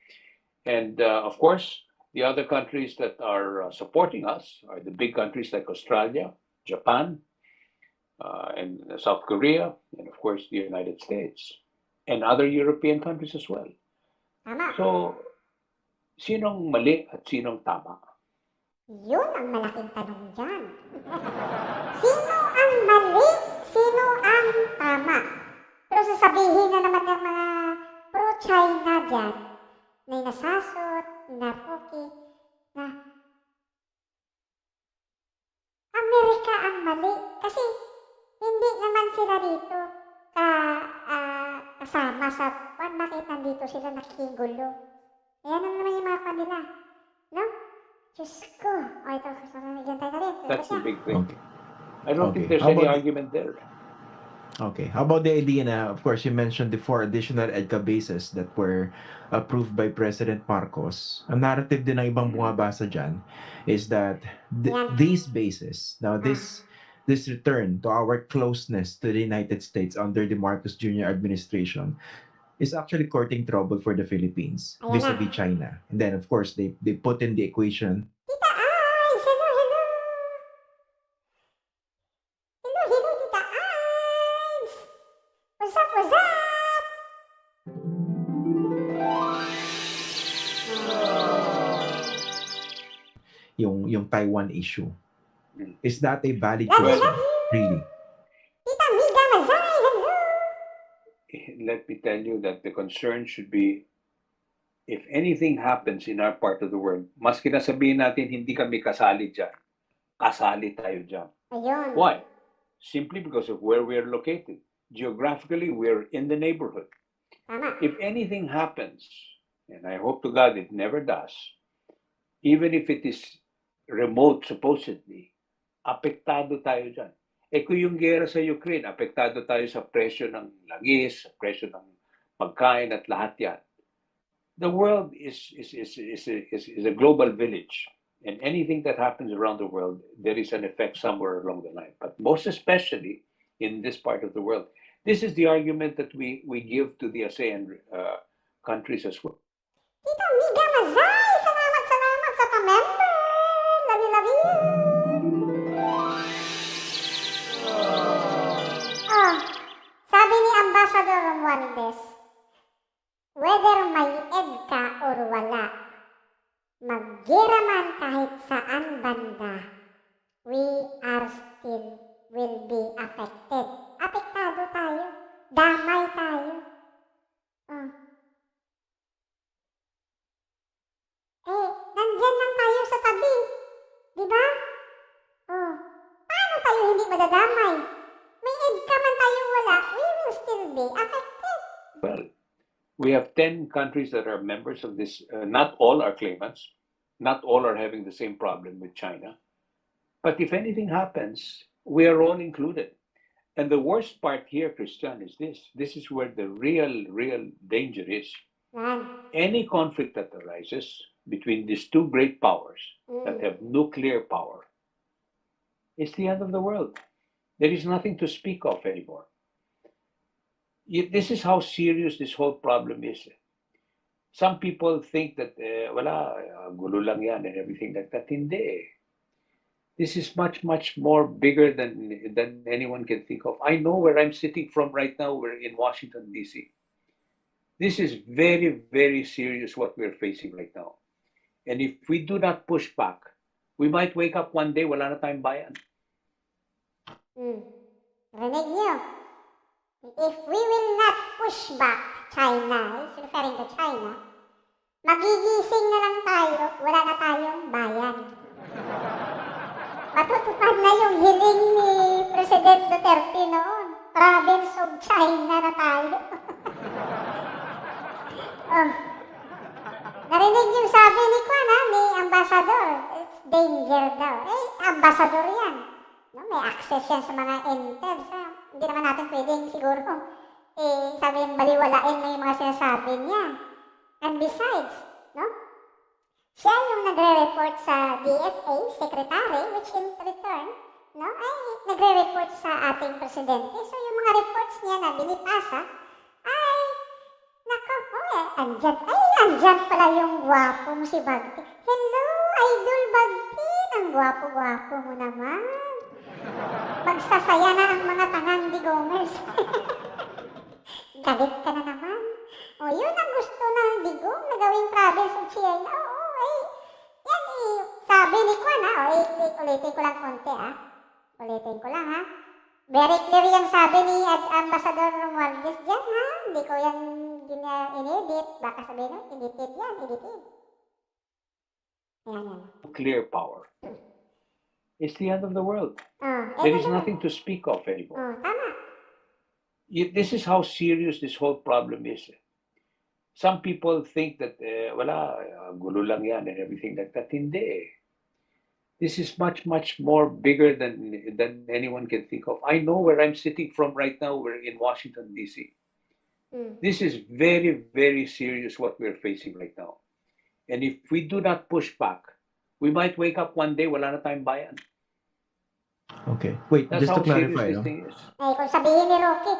And of course, the other countries that are supporting us are the big countries like Australia, Japan, and South Korea, and of course the United States, and other European countries as well. Tama. So, sinong mali at sinong tama? Yun ang malaking tanong dyan. Sino ang mali? Sino ang tama? Pero sasabihin na naman ng mga pro-China dyan, na nasasot, na Puki, na Amerika ang mali. Kasi hindi naman sila dito kasama sa bakit nandito sila nakikigulo. Ayan ang naman yung mga kanila. No? Diyos ko. Ito, dyan tayo na rin. That's the big thing. Okay. I don't think there's How any about- argument there. Okay. How about the idea na, of course, you mentioned the 4 additional EDCA bases that were approved by President Marcos. Ang narrative din ng ibang bumabasa dyan is that these bases, now this return to our closeness to the United States under the Marcos Jr. administration is actually courting trouble for the Philippines vis-a-vis China. And then, of course, they put in the equation Tita Ice! Hello! Hello, Tita Ice! What's up? yung Taiwan issue. Is that a valid Love you, question? love you! Really? Tita Miga Mazay! Hello! Let me tell you that the concern should be, if anything happens in our part of the world, maski na sabihin natin hindi kami kasali dyan, kasali tayo dyan. Ayun. Why? Simply because of where we're located. Geographically, we're in the neighborhood. Tama. If anything happens, and I hope to God it never does, even if it is remote supposedly, apektado tayo dyan. Kung yung gera sa Ukraine, apektado tayo sa presyo ng langis, sa presyo ng pagkain at lahat yan. The world is a global village. And anything that happens around the world, there is an effect somewhere along the line. But most especially in this part of the world. This is the argument that we give to the ASEAN countries as well. Tita Miga Mazay! Salamat sa pa-member! Love you! Sabi ni Ambassador Romualdez, whether may EDCA or wala, mag-gira man kahit saan banda, we are still will be affected. Apektado tayo. Damay tayo. Nandyan lang tayo sa tabi. Diba? Paano tayo hindi madadamay? May EDCA man tayo wala, we will still be affected. Well, we have 10 countries that are members of this. Not all are claimants. Not all are having the same problem with China. But if anything happens, We are all included. And the worst part here, Christian, is this. This is where the real danger is. Yan. Any conflict that arises between these two great powers that have nuclear power is the end of the world. There is nothing to speak of anymore. This is how serious this whole problem is. Some people think that, wala, gulo lang yan and everything like that. Hindi. This is much more bigger than anyone can think of. I know where I'm sitting from right now. We're in Washington, D.C. This is very serious what we're facing right now. And if we do not push back, we might wake up one day, wala na tayong bayan. Rinig niyo? If we will not push back China, he's referring to China, magigising na lang tayo, wala na tayong bayan. Matutupad na yung hiling ni President Duterte noon. Province of China na tayo. Oh. Narinig yung sabi ni Kwan, ni Ambassador. It's danger daw. Ambassador yan. No, may access yan sa mga intel. Hindi naman natin pwedeng siguro, sabi yung baliwalain na yung mga sinasabi niya. And besides, no, siya yung nagre-report sa DFA Secretary, which in return, no, ay nagre-report sa ating presidente. So yung mga reports niya na binipasa, ay, nako, andyan pala yung gwapo mo si Bagti. Hello, Idol Bagti, ang gwapo-gwapo mo naman. Magsasaya na ang mga tangang digomers. Galit ka na naman. O, yun ang gusto ng digong na gawing province of China. Oo, yan sabi ni Kwan, ulitin ko lang konti, Ulitin ko lang, Very clear yung sabi ni Ambassador Romualdez dyan, Hindi ko yan in-edit. Baka sabihin nun, edited yan, edited. Yan. Nuclear power. It's the end of the world. There is nothing to speak of anymore. Tama. This is how serious this whole problem is. Some people think that, wala, gulo lang yan and everything like that. Hindi. This is much more bigger than anyone can think of. I know where I'm sitting from right now. We're in Washington, D.C. This is very serious what we're facing right now. And if we do not push back, we might wake up one day, wala na tayong bayan. Okay. Wait, That's just to how serious clarify, this no? thing is. Kung sabihin ni Rocky,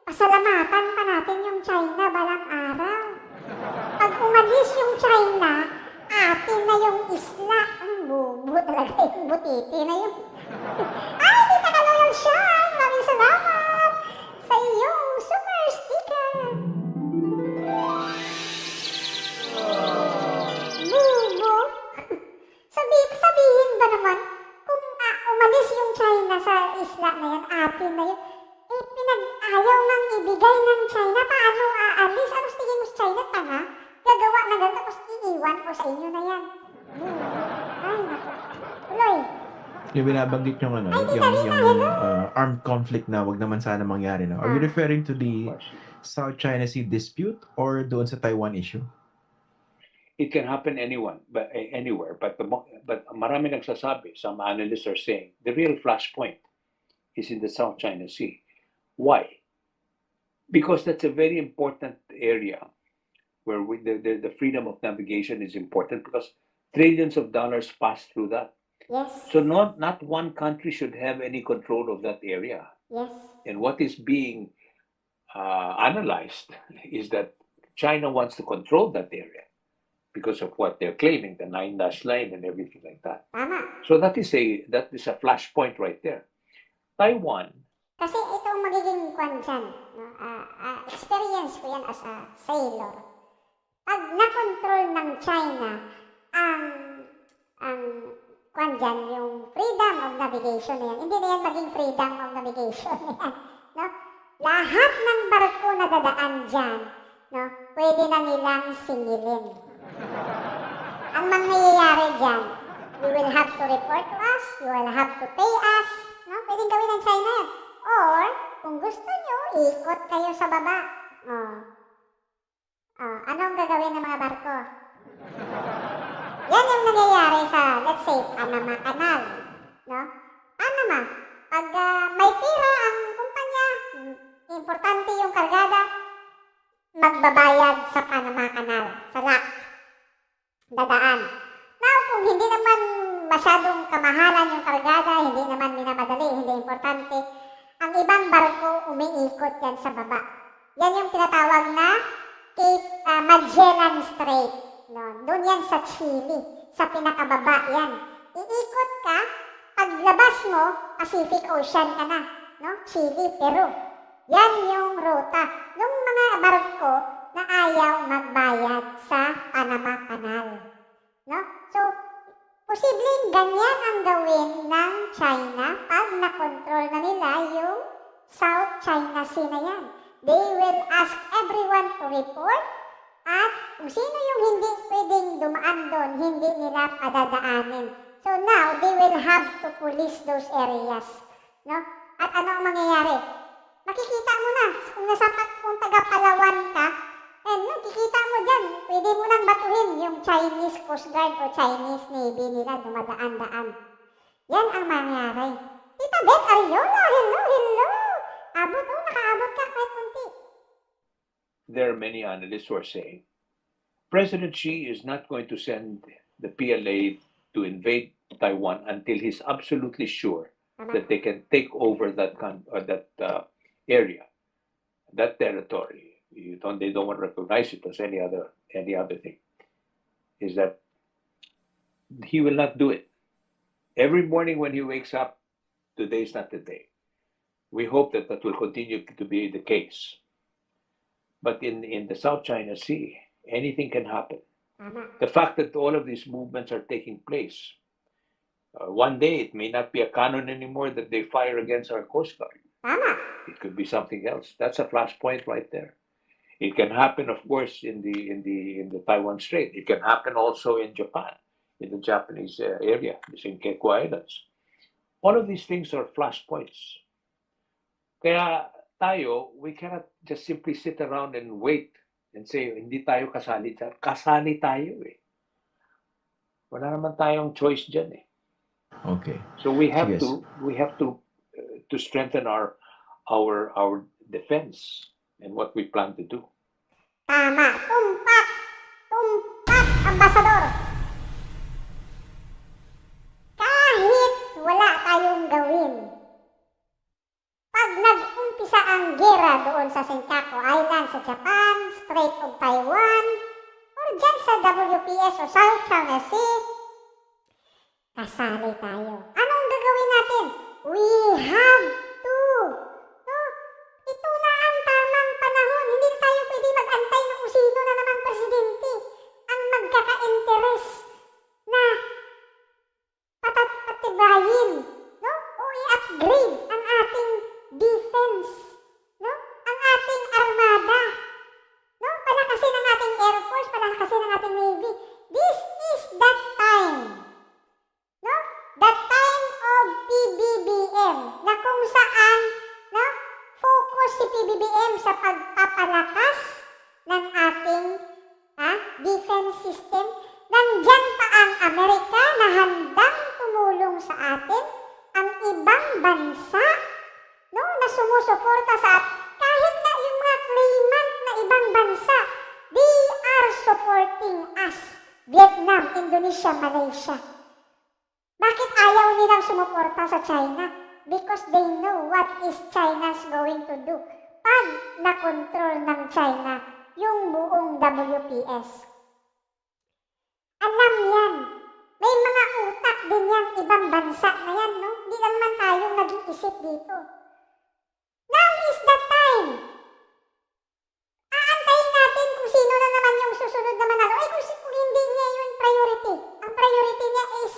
pasalamatan pa natin yung China balang araw. Pag umalis yung China, atin na yung isla. Ang bubo talaga yung butiti na yun. Di ka loyal siya. Maraming salamat sa iyong super sticker. Bubo. Sabihin ba naman, kung umalis yung China sa isla na yan, atin na yun, pinag-ayaw nang ibigay ng China. Paano aalis? Ano tingin mo sa China? Tanga? Gagawa na ganito, tapos iiwan ko sa inyo na yan. Ay, naku. Tuloy. Yung binabanggit yung armed conflict na wag naman sana mangyari na. Are you referring to the South China Sea dispute or doon sa Taiwan issue? It can happen anywhere, but marami nagsasabi, some analysts are saying, the real flashpoint is in the South China Sea. Why? Because that's a very important area where the freedom of navigation is important because trillions of dollars pass through that. Yes. So not one country should have any control of that area. Yes. And what is being analyzed is that China wants to control that area because of what they're claiming, the 9-dash line and everything like that. Tama. So that is a flashpoint right there. Taiwan. Kasi itong magiging kwan dyan, experience ko yan as a sailor. Pag na-control ng China ang kwan dyan, yung freedom of navigation na yan, hindi na yan maging freedom of navigation na yan. No? Lahat ng barko na dadaan dyan, no, pwede na nilang singilin. Ang mangyayari dyan, you will have to report to us, you will have to pay us, no? Pwedeng gawin ng China yan. Or, kung gusto nyo, ikot kayo sa baba. Ano ang gagawin ng mga barko? Yan yung nangyayari sa, let's say, Panama Canal. No? Panama. Pag may pira ang kumpanya, importante yung kargada, magbabayad sa Panama Canal, sa lock, dadaan. Now, kung hindi naman masyadong kamahalan yung kargada, hindi naman minamadali, hindi importante, ang ibang barko umiikot yan sa baba. Yan yung tinatawag na Cape Magellan Strait. No? Doon yan sa Chile, sa pinakababa yan. Iikot ka, paglabas mo, Pacific Ocean ka na. No? Chile, Peru. Yan yung ruta ng mga barko na ayaw magbayad sa Panama Canal. No? So, posibleng ganyan ang gawin ng China pag nakontrol na nila yung South China Sea na yan. They will ask everyone to report at kung sino yung hindi pwedeng dumaan doon, hindi nila padadaanin. So now, they will have to police those areas. No? At ano ang mangyayari? Makikita mo na, kung kung taga-Palawan ka, kikita mo dyan, pwede mo nang batuhin yung Chinese Coast Guard o Chinese Navy nila dumadaan-daan. Yan ang mangyayari. Tita Beth Ariola, hello! Abot, nakaabot ka kahit kunti. There are many analysts who are saying President Xi is not going to send the PLA to invade Taiwan until he's absolutely sure that they can take over that area, that territory. They don't want to recognize it as any other thing. Is that he will not do it. Every morning when he wakes up, today is not the day. We hope that will continue to be the case. But in the South China Sea, anything can happen. The fact that all of these movements are taking place, one day it may not be a cannon anymore that they fire against our Coast Guard. It could be something else. That's a flashpoint right there. It can happen, of course, in the Taiwan Strait. It can happen also in Japan, in the Japanese area, the Senkaku Islands. All of these things are flashpoints. Kaya tayo, we cannot just simply sit around and wait and say, hindi tayo kasali. Kasali tayo eh. Wala naman tayong choice dyan eh. Okay. So we have to strengthen our defense and what we plan to do. Tama. Tumpak, ambasador. Kahit wala tayong gawin, pag nag-umpisa ang gera doon sa Senkaku Island, sa Japan, Strait of Taiwan, or dyan sa WPS o South China Sea, kasali tayo. Anong gagawin natin? We have to. No? Ito na ang tamang panahon. Hindi na tayo pwede mag-antay na kung sino na namang presidente ang magkaka-interes na patatibayin, no? O i-upgrade ang ating defense, no? Ang ating armada, no? Palakasin ang ating Air Force, palakasin ang ating Navy. This is that time, no? The time of PBBM, na kung saan, no? Focus si PBBM sa pagpapalakas ng ating defense system. Nandyan pa ang Amerika na handang tumulong sa atin, ang ibang bansa, no, na sumusuporta sa atin. Kahit na yung mga claimant na ibang bansa, they are supporting us. Vietnam, Indonesia, Malaysia. Bakit ayaw nilang sumuporta sa China? Because they know what is China's going to do pag na-control ng China yung buong WPS. Alam yan. May mga utak din yan, ibang bansa na yan, no? Hindi lang man tayong nag-iisip dito. Now is the time. Aantayin natin kung sino na naman yung susunod na manalo. Kung hindi niya yung priority. Ang priority niya is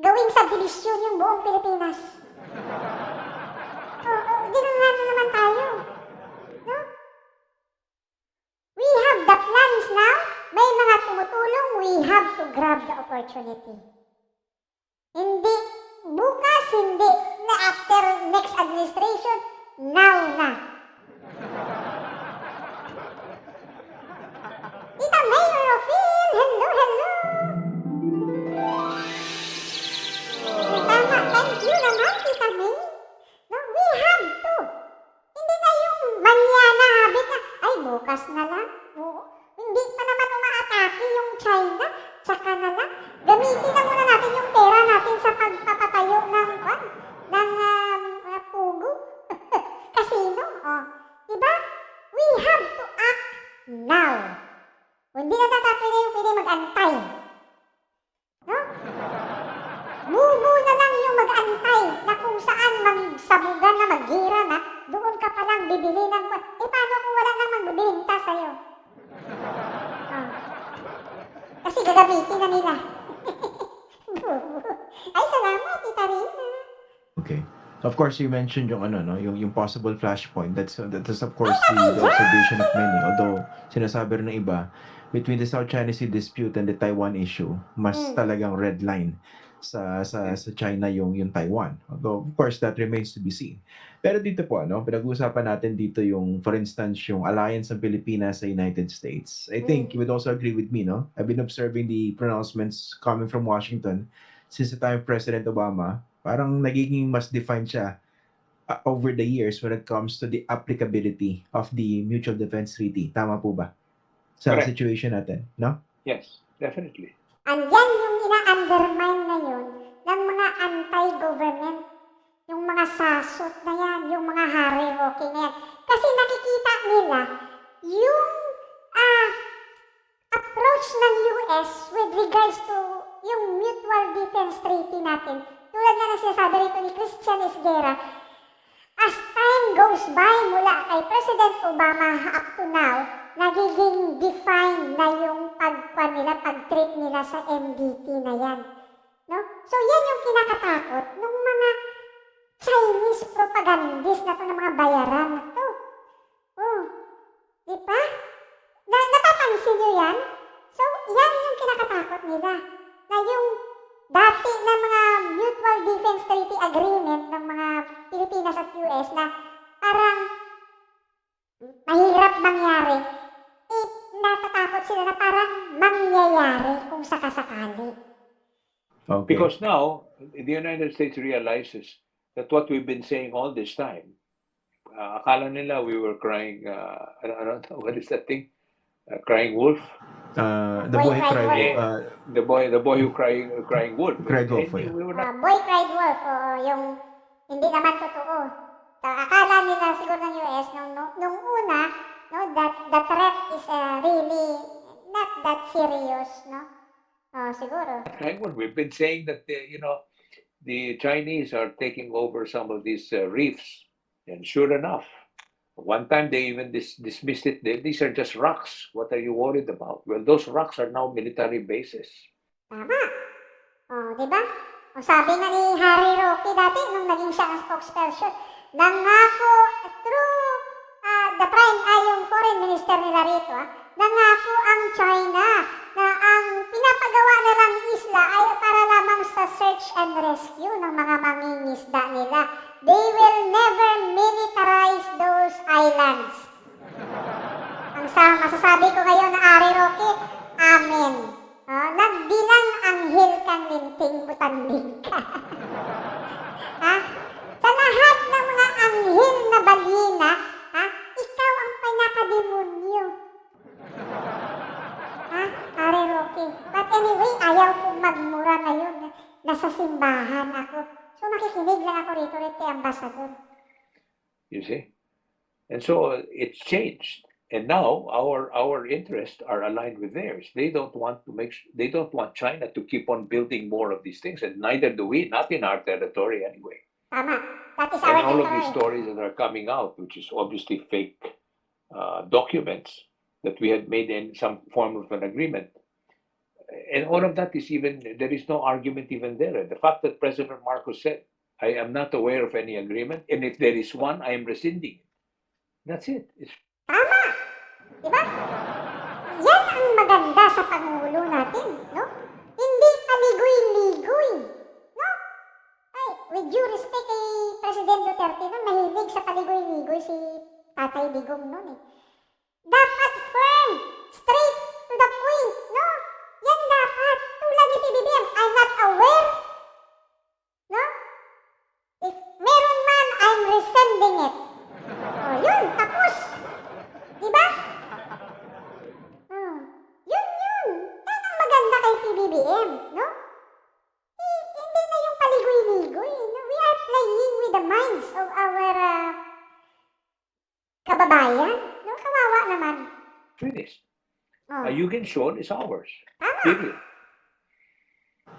gawing subdivision yung buong Pilipinas. Ginangan na naman tayo. No? We have the plans now. May mga tumutulong. We have to grab the opportunity. Hindi bukas, hindi na after next administration, now na. Tita Mayor of Phil, hello! bukas na lang. Oo. Hindi pa naman umaatake yung China. Tsaka na lang. Gamitin na muna natin yung pera natin sa pagpapatayo ng pugo. Casino. Oh. Diba? We have to act now. Hindi na pwede mag-antay. No? Mumu na lang yung mag-antay na kung saan magsabugan na magira na, doon ka palang bibili ng... paano kung wala nang magbibenta sa'yo? Oh. Kasi gagamitin na nila. Ay, salamat, Tita Rina. Okay. Of course, you mentioned yung yung possible flashpoint. That's of course the observation of many. Although sinasabi rin ng iba, between the South China Sea dispute and the Taiwan issue, mas talagang red line sa China yung Taiwan. Although of course that remains to be seen. Pero dito po pinag-uusapan natin dito yung, for instance, yung alliance ng Pilipinas sa United States. I think you would also agree with me, no? I've been observing the pronouncements coming from Washington since the time of President Obama. Parang nagiging mas defined siya over the years when it comes to the applicability of the Mutual Defense Treaty. Tama po ba? Sa Correct. situation natin, no? Yes, definitely. Andyan yung ina-undermine na yun ng mga anti-government, yung mga sasot na yan, yung mga hierarchy na yan. Kasi nakikita nila yung approach ng US with regards to yung Mutual Defense Treaty natin. Tulad na sinasabi rito ni Christian Esguerra, as time goes by mula kay President Obama up to now, nagiging define na yung pag-treat nila sa MDT na yan. No? So yan yung kinakatakot ng mga Chinese propagandist na to, ng mga bayaran na to. Oh, di ba? Napapansin nyo yan? So yan yung kinakatakot nila. Na yung dati na mga Mutual Defense Treaty Agreement ng mga Pilipinas at US na parang mahirap mangyari, natatakot sila na parang mangyayari kung sakasakali. Okay. Because now, the United States realizes that what we've been saying all this time, akala nila we were crying, what is that thing? Crying wolf? The boy cried The boy who crying wolf. Cried wolf, yeah. We were not, Boy cried wolf, o yung hindi naman totoo. Akala nila siguro ng US nung una, no, that the threat is really not that serious, no? Siguro. crying wolf. We've been saying that the Chinese are taking over some of these reefs, and sure enough, one time they even dismissed it. These are just rocks. What are you worried about? Well, those rocks are now military bases. Tama. Di ba? Sabi nga ni Harry Roque dati nung naging siya ang spokesperson, nangako through the yung foreign minister nila rito, nangako ang China na ang pinapagawa nilang isla ay para lamang sa search and rescue ng mga mangingisda nila. They will never militarize those islands. Ang masasabi ko ngayon na Ari Roque, amen. Nagdilang anghel kang linting butandig ka. Sa lahat ng mga anghel na balina, ikaw ang pinakademonyo. Ari Roque. But anyway, ayaw kong magmura ngayon. Nasa simbahan ako. So makikinig lang ako rito kay Ambassador. You see, and so it's changed. And now our interests are aligned with theirs. They don't want China to keep on building more of these things, and neither do we. Not in our territory anyway. Tama. That is And our all of these territory. stories that are coming out, which is obviously fake documents that we had made in some form of an agreement. And all of that is there is no argument even there. The fact that President Marcos said, I am not aware of any agreement, and if there is one, I am rescinding it. That's it. Tama. Diba? Yan ang maganda sa Pangulo natin, no? Hindi paligoy-ligoy, no? Ay, with due respect kay President Duterte, no, mahilig sa paligoy-ligoy si Tatay Digong noon eh. Dapat firm, straight to the point, no? Yan dapat. Tulad ni PBBM, I'm not aware, no? If meron man, I'm rescinding it. Yun, tapos. Diba? kabayan. No, kawawa naman. Finished. Oh, Ayungin Shoal is ours. tama. Period.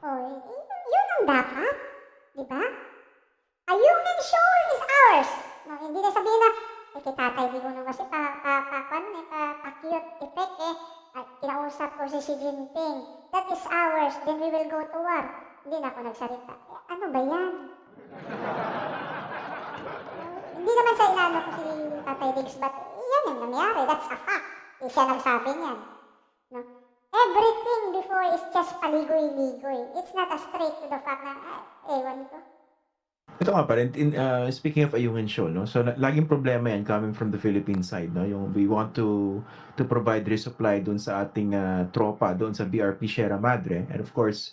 Oh, yun ang dapat. Di ba? Ayungin Shoal is ours. No, hindi na sabihin na, kay tatay, di ko naman kasi pa-cute effect kinausap ko si Xi Jinping. That is ours, then we will go to war. Hindi na ako nagsalita. Ano ba yan? Hindi naman sa ilano ko si Tatay Diggs, but yan yung nangyari. That's a fact. Siya nagsabi niyan. No? Everything before is just paligoy-ligoy. It's not a straight to the fact na, ewan ko. Ito nga pa rin, speaking of Ayungin Shoal, no? So, laging problema yan coming from the Philippine side, no? Yung we want to provide resupply doon sa ating tropa, doon sa BRP Sierra Madre. And of course,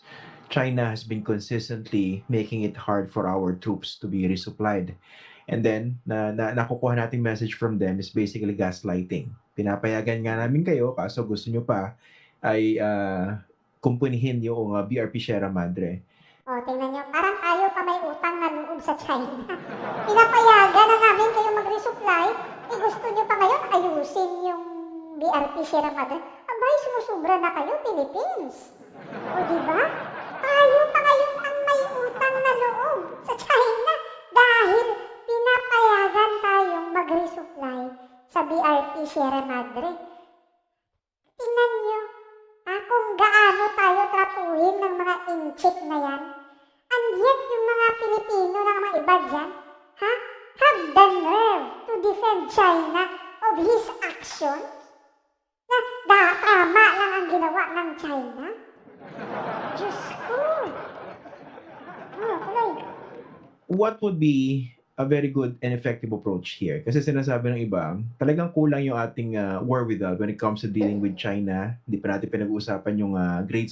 China has been consistently making it hard for our troops to be resupplied. And then, nakukuha nating message from them is basically gaslighting. Pinapayagan nga namin kayo, kaso gusto nyo pa ay kumpunihin yung BRP Sierra Madre. O, tingnan nyo, parang tayo pa may utang na loob sa China. Pinapayagan na namin kayo mag-resupply, gusto nyo pa ngayon ayusin yung BRP Sierra Madre. Abay, sumusubra na kayo, Philippines. O, diba? Tayo pa ngayon ang may utang na loob sa China dahil pinapayagan tayong mag-resupply sa BRP Sierra Madre. Tingnan nyo, kung gaano tayo tratuhin ng mga inchik na yan. And yet, yung mga Pilipino ng mga iba dyan, have the nerve to defend China of his actions? Na tama lang ang ginawa ng China? Diyos ko! Tuloy. What would be a very good and effective approach here? Kasi sinasabi ng iba, talagang kulang yung ating wherewithal when it comes to dealing with China. Hindi pa natin pinag-uusapan yung gray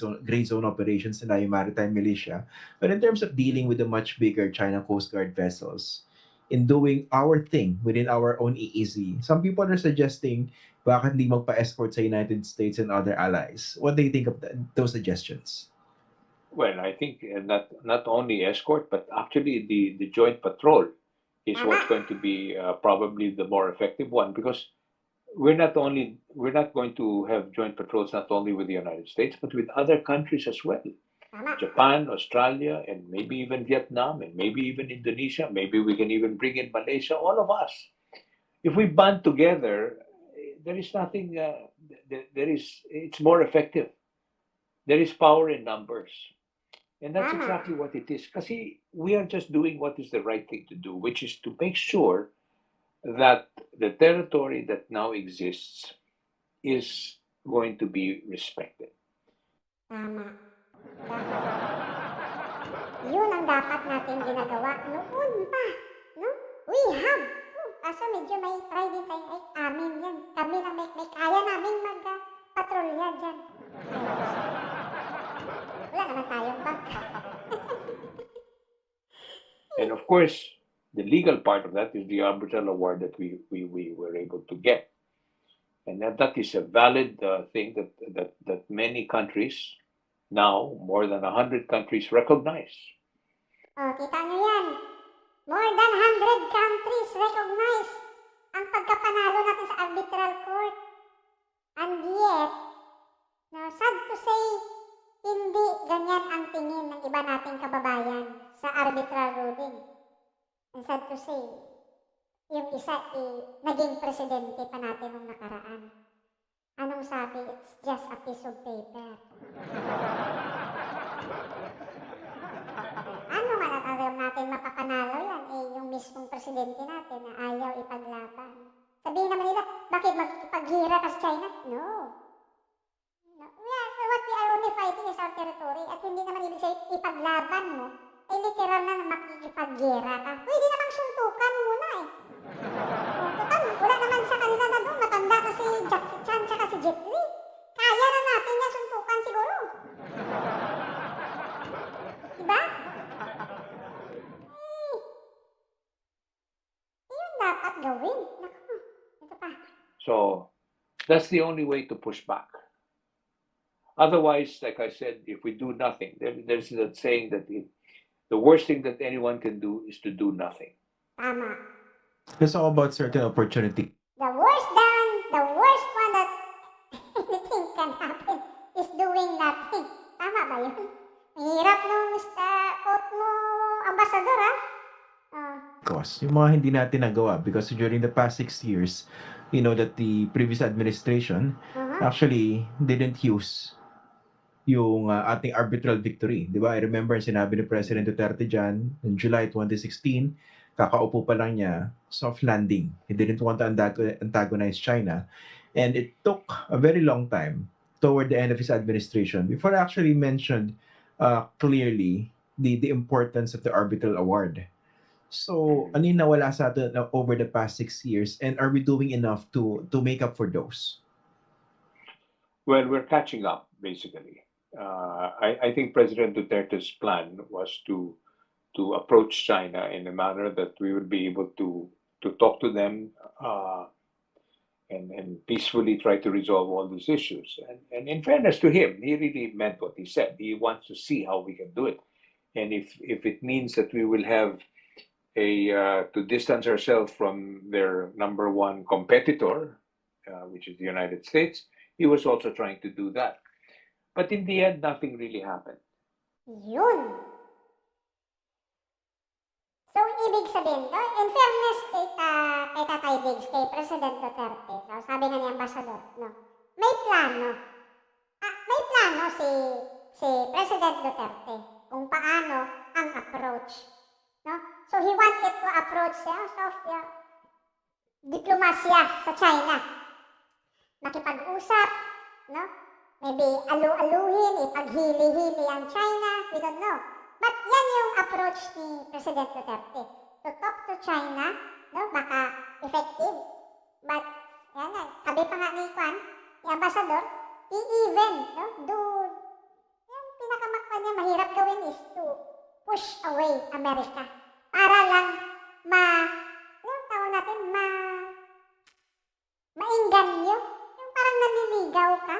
zone operations nila, yung maritime militia. But in terms of dealing with the much bigger China Coast Guard vessels, in doing our thing within our own EEZ, some people are suggesting bakit hindi magpa-escort sa United States and other allies. What do you think of those suggestions? Well, I think not only escort, but actually the joint patrol is what's going to be probably the more effective one, because we're not going to have joint patrols not only with the United States but with other countries as well. Tama. Japan, Australia, and maybe even Vietnam, and maybe even Indonesia. Maybe we can even bring in Malaysia. All of us, if we band together, there is nothing. It's more effective. There is power in numbers. And that's Tama. exactly what it is. Kasi we are just doing what is the right thing to do, which is to make sure that the territory that now exists is going to be respected. Tama. Yun ang dapat natin ginagawa noon pa. No? We have. Kaso medyo may try din tayo. Ay, amin yan. Kami lang may kaya namin mag-patrolya dyan. Wala naman tayong bag. And of course, the legal part of that is the arbitral award that we were able to get. And that is a valid thing that many countries, now more than 100 countries, recognize. Kita nyo yan. More than 100 countries recognize ang pagkapanalo natin sa arbitral court. And yet, sad to say, hindi ganyan ang tingin ng iba nating kababayan sa arbitral ruling. And sad to say, yung isa naging presidente pa natin nung nakaraan. Anong sabi? It's just a piece of paper. Ano nga natalaw natin mapapanalo yan? Yung mismong presidente natin na ayaw ipaglaban. Sabihin naman nila, bakit magpaghira ka sa China? No. What we are only fighting is our territory at hindi naman ibig sabihin ipaglaban mo, literal na makikipaghira ka. Pwede namang suntukan muna Total, wala naman sa kanila na doon. Matanda na si Jackie Chan tsaka si Jet Li. Kaya na natin yan suntukan siguro. Diba? Yun dapat gawin. Naku, ito pa. So that's the only way to push back. Otherwise, like I said, if we do nothing, there's that saying that the worst thing that anyone can do is to do nothing. Tama. It's all about certain opportunity. The doing nothing. Tama ba yun? Mahirap nung quote mo, Ambassador, ha? Cause yung mga hindi natin nagawa because during the past 6 years, you know that the previous administration actually didn't use yung ating arbitral victory. Di ba? I remember sinabi ni President Duterte dyan in July 2016, kakaupo pa lang niya, soft landing. He didn't want to antagonize China. And it took a very long time toward the end of his administration before I actually mentioned clearly the importance of the arbitral award. So, ano yung nawala sa atin over the past 6 years, and are we doing enough to make up for those? Well, we're catching up, basically. I think President Duterte's plan was to approach China in a manner that we would be able to talk to them and peacefully try to resolve all these issues. And in fairness to him, he really meant what he said. He wants to see how we can do it. And if it means that we will have to distance ourselves from their number one competitor, which is the United States, he was also trying to do that. But in the end, nothing really happened. Yun. So, ibig sabihin, no? In fairness kay Tatay Diggs, kay President Duterte, no? Sabi nga ni Ambassador, no? May plano. May plano si President Duterte kung paano ang approach. No? So, he wanted to approach diplomasya sa China. Makipag-usap, no? Maybe alu-aluhin, ipaghili-hili ang China, we don't know. But yan yung approach ni President Duterte. To talk to China, no? Baka effective. But, yan nga, sabi pa nga ni Ambassador, he even, no? Yung pinakamakpan niya, mahirap gawin is to push away America. Para lang yung tawag natin, mainganyo. Yung parang naliligaw ka.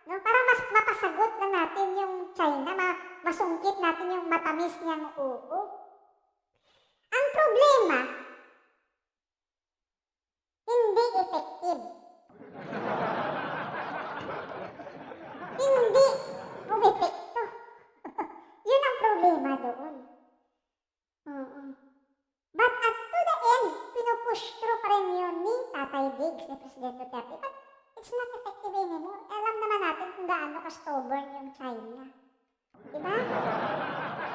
No? Para mas mapasagot na natin yung China, masungkit natin yung matamis niyang uo. Ang problema, hindi effective. Hindi umepekto. Yun ang problema doon. But at to the end, pinupush through pa rin yun ni Tatay Diggs, ni President Duterte. But it's not effective anymore. Alam naman natin kung gaano ka-stubborn yung China. Diba?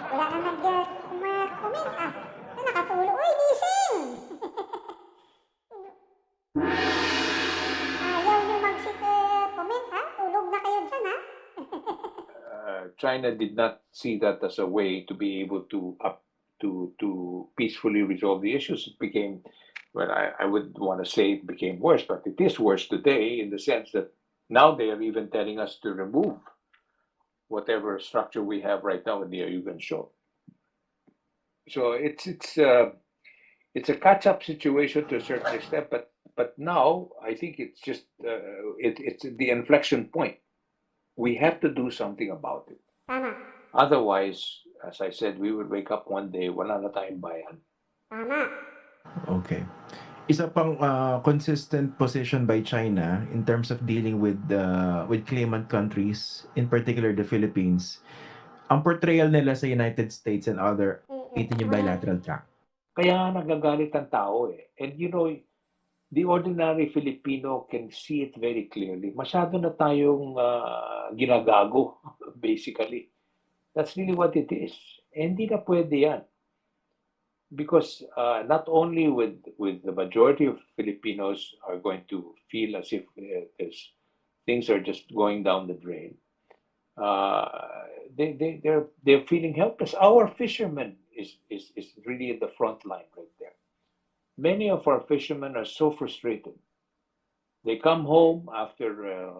Wala na nag-comment na nakatulog. Uy, gising! Ayaw nyo mag-comment, ha? Tulog na kayo dyan, ha? China did not see that as a way to be able to peacefully resolve the issues. It became, well, I would want to say it became worse, but it is worse today in the sense that now they are even telling us to remove whatever structure we have right now in the Ayugan Show. So it's a catch-up situation to a certain extent, but now I think it's just it's the inflection point. We have to do something about it. Tama. Otherwise, as I said, we would wake up one day, wala na tayong bayan. Tama. Okay. Isa pang consistent position by China in terms of dealing with claimant countries, in particular the Philippines. Ang portrayal nila sa United States and other yung bilateral track. Kaya nagagalit ang tao eh. And you know, the ordinary Filipino can see it very clearly. Masyado na tayong ginagago, basically. That's really what it is. Hindi na pwede yan. Because not only with the majority of Filipinos are going to feel as if things are just going down the drain, they're feeling helpless. Our fishermen is really in the front line right there. Many of our fishermen are so frustrated. They come home after a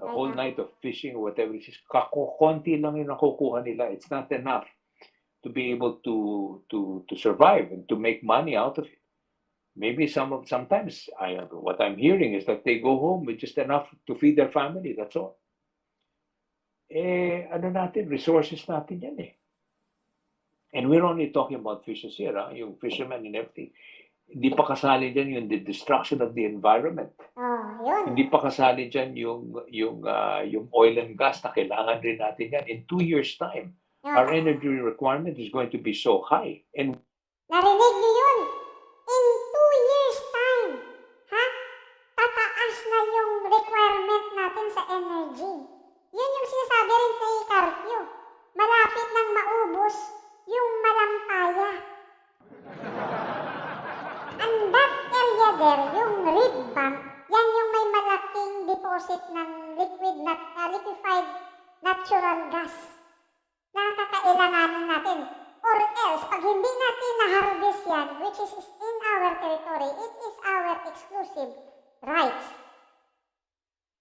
whole night of fishing or whatever. It's just konti lang yung nakukuha nila. It's not enough to be able to survive and to make money out of it. Maybe sometimes what I'm hearing is that they go home with just enough to feed their family. That's all. Resources natin yan eh. And we're only talking about fishes here, yung fishermen and everything. Hindi pa kasali dyan yung the destruction of the environment. Oh, Yun. Hindi pa kasali diyan yung oil and gas na kailangan rin natin yan. In 2 years' time, Yun. our energy requirement is going to be so high. And Narinig niyo yun? In 2 years time, ha? Tataas na yung requirement natin sa energy. Yun yung sinasabi rin sa Carpio. Malapit nang maubos yung malampaya. And that area there, yung reed bank, yan yung may malaking deposit ng liquefied natural gas na kakailanganin natin. Or else, pag hindi natin na-harvest yan, which is in our territory, it is our exclusive rights.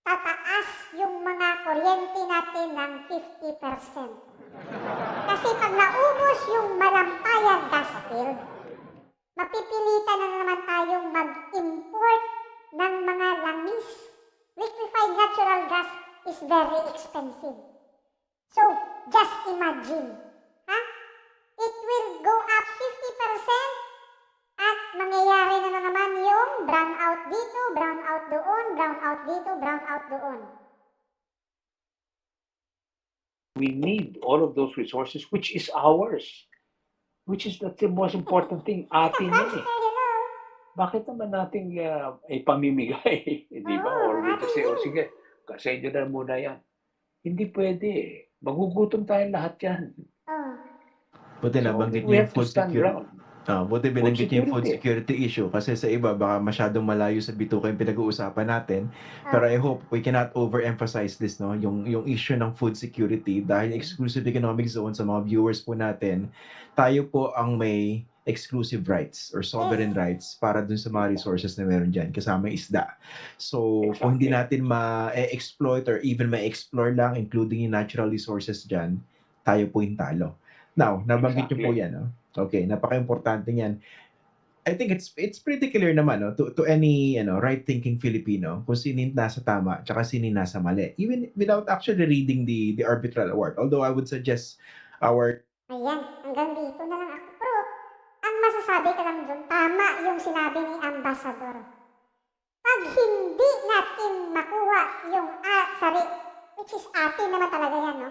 Tataas yung mga kuryente natin ng 50%. Kasi pag naubos yung malampayang gas field, mapipilitan na naman tayong mag-import ng mga langis. Liquefied natural gas is very expensive. So, just imagine, ha? It will go up 50% at mangyayari na naman yung brown out dito, brown out doon, brown out dito, brown out doon. we need all of those resources, which is ours. Which is that's the most important thing. Atin yan eh. Hello. Bakit naman natin ipamimigay? Di ba? Or we just say, oh sige, sa inyo na muna yan. Hindi pwede eh. Magugutom tayong lahat yan. Oh. Buti So, nabanggit we niyo have yung to food stand security. ground. Buti binanggit niyo yung food security. security issue kasi sa iba baka masyadong malayo sa bituka yung pinag-uusapan natin. Pero I hope we cannot overemphasize this, no? Yung issue ng food security dahil exclusive economic zone sa mga viewers po natin, tayo po ang may exclusive rights or sovereign rights para dun sa mga resources na meron dyan, kasama yung isda. So, kung hindi natin ma-exploit or even ma-explore lang, including yung natural resources dyan, tayo po yung talo. Now, nabanggit niyo po yan, no? Okay, napaka-importante niyan. I think it's pretty clear naman, no, to any right-thinking Filipino kung sino yung nasa tama at sino yung nasa mali. Even without actually reading the arbitral award. Although I would suggest our Ayan, hanggang dito na lang ako. Pero, ang masasabi ko lang dun, tama yung sinabi ni Ambassador. Pag hindi natin makuha yung which is atin naman talaga yan, no?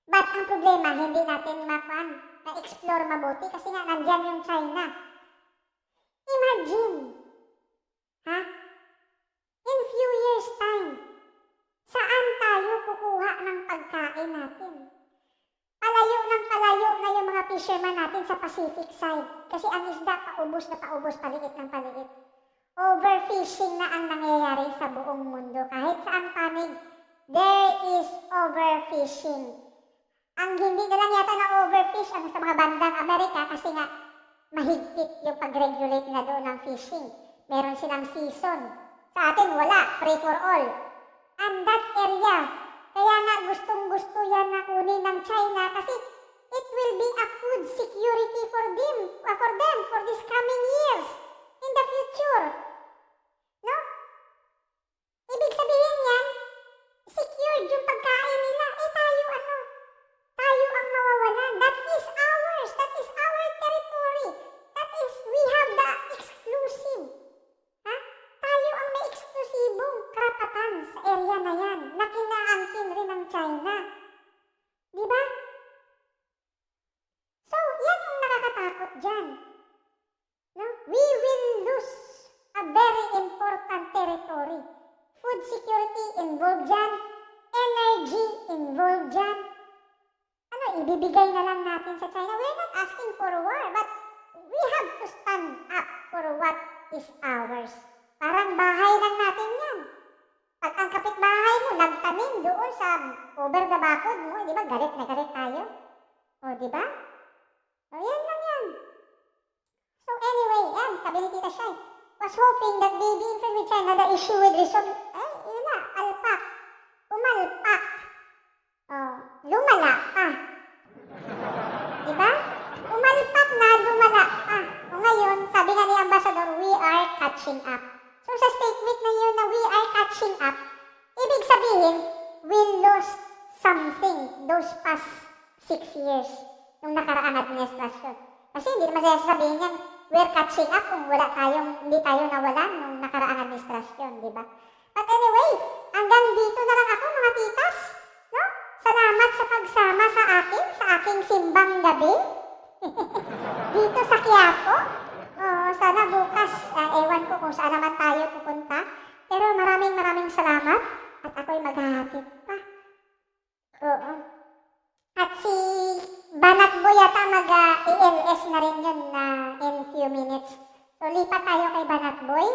But ang problema, hindi natin na-explore mabuti kasi nga nandyan yung China. Imagine, ha? In few years time, saan tayo kukuha ng pagkain natin? Palayo na yung mga fisherman natin sa Pacific side. Kasi ang isda, paubos na paubos, paliit ng paliit. Overfishing na ang nangyayari sa buong mundo. Kahit saan panig, there is overfishing. Ang hindi na lang yata na overfish sa mga bandang Amerika kasi nga mahigpit yung pag-regulate na doon ng fishing. Meron silang season. Sa atin wala, free for all. And that area, kaya nga gustong-gusto yan na kunin ng China kasi it will be a food security for them for these coming years in the future. No? Ibig sabihin yan, secured yung pagkain nila. Tayo ang mawawalan. That is ours. That is our territory. We have the exclusive. Ha? Tayo ang may eksklusibong karapatan sa area na yan na kinaangkin rin ng China. Di ba? So, yan ang nakakatakot dyan. No? We will lose a very important territory. Food security involved dyan. Energy involved dyan. Ibibigay na lang natin sa China. We're not asking for war, but we have to stand up for what is ours. Parang bahay lang natin yan. Pag ang kapitbahay mo nagtanim doon sa over the bakod mo, di ba galit na galit tayo? O, di ba? O, yan lang yan. So anyway, sabi ni Tita Shai, was hoping that the infant with China, the issue would resolve, yun na, alpak, umalpak, lumala pa. Diba? Umalpak na, lumala pa. O ngayon, sabi nga ni Ambassador, we are catching up. So sa statement na yun na we are catching up, ibig sabihin, we lost something those past 6 years nung nakaraan administrasyon. Kasi hindi naman sasabihin yan, we're catching up kung hindi tayo nawalan nung nakaraang administrasyon, di ba? But anyway, hanggang dito na lang ako mga titas, no? Salamat sa pagsama sa aking simbang gabi. Dito sa Quiapo. Sana bukas, ewan ko kung saan naman tayo pupunta. Pero maraming salamat at ako'y maghahatid pa. Oo. At si Banat Boy yata mag-ELS na rin yun in few minutes. So lipat tayo kay Banat Boy,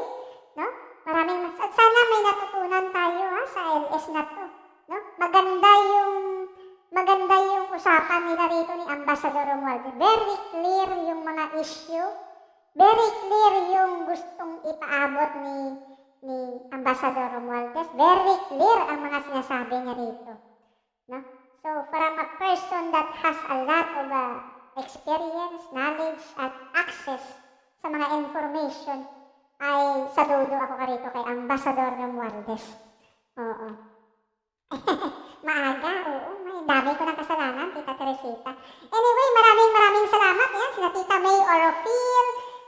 no? At sana may natutunan tayo sa LS na to, no? Maganda yung usapan nila rito ni Ambassador Romualdez. Very clear yung mga issue. Very clear yung gustong ipaabot ni Ambassador Romualdez. Very clear ang mga sinasabi niya rito, no? So, from a person that has a lot of experience, knowledge, at access sa mga information, ay saludo ako karito kay Ambassador Romualdez. Oo. Maaga, oo. May dami ko ng kasalanan, Tita Teresita. Anyway, maraming salamat. Yan, sila Tita May Orofil,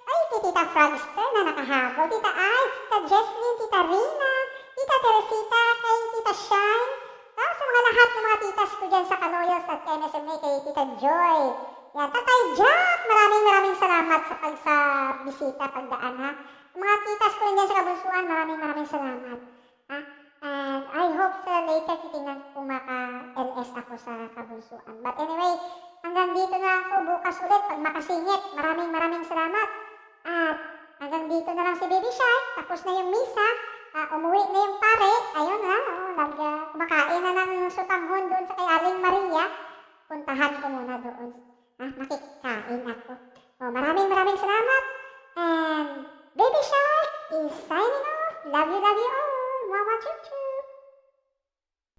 ay, Tita Frogster na nakahabol, Tita Ice, Tita Jesslyn, Tita Rina, Tita Teresita, kay Tita Shine, sa mga lahat ng mga titas ko dyan sa Kaloyos at MSMA, kay Tita Joy. Yan, Tatay Jack, maraming salamat sa bisita, pagdaan ha. Mga titas ko rin dyan sa Kabunsuan, maraming salamat. Ha? And I hope later titingnan kung maka-LS ako sa Kabunsuan. But anyway, hanggang dito na ako bukas ulit pag makasingit. Maraming salamat. At hanggang dito na lang si Baby Shark. Tapos na yung misa. Umuwi na yung pare. Ayun na, kumakain na ng sutanghon doon sa kay Aling Maria. Puntahan ko muna doon. Makikikain.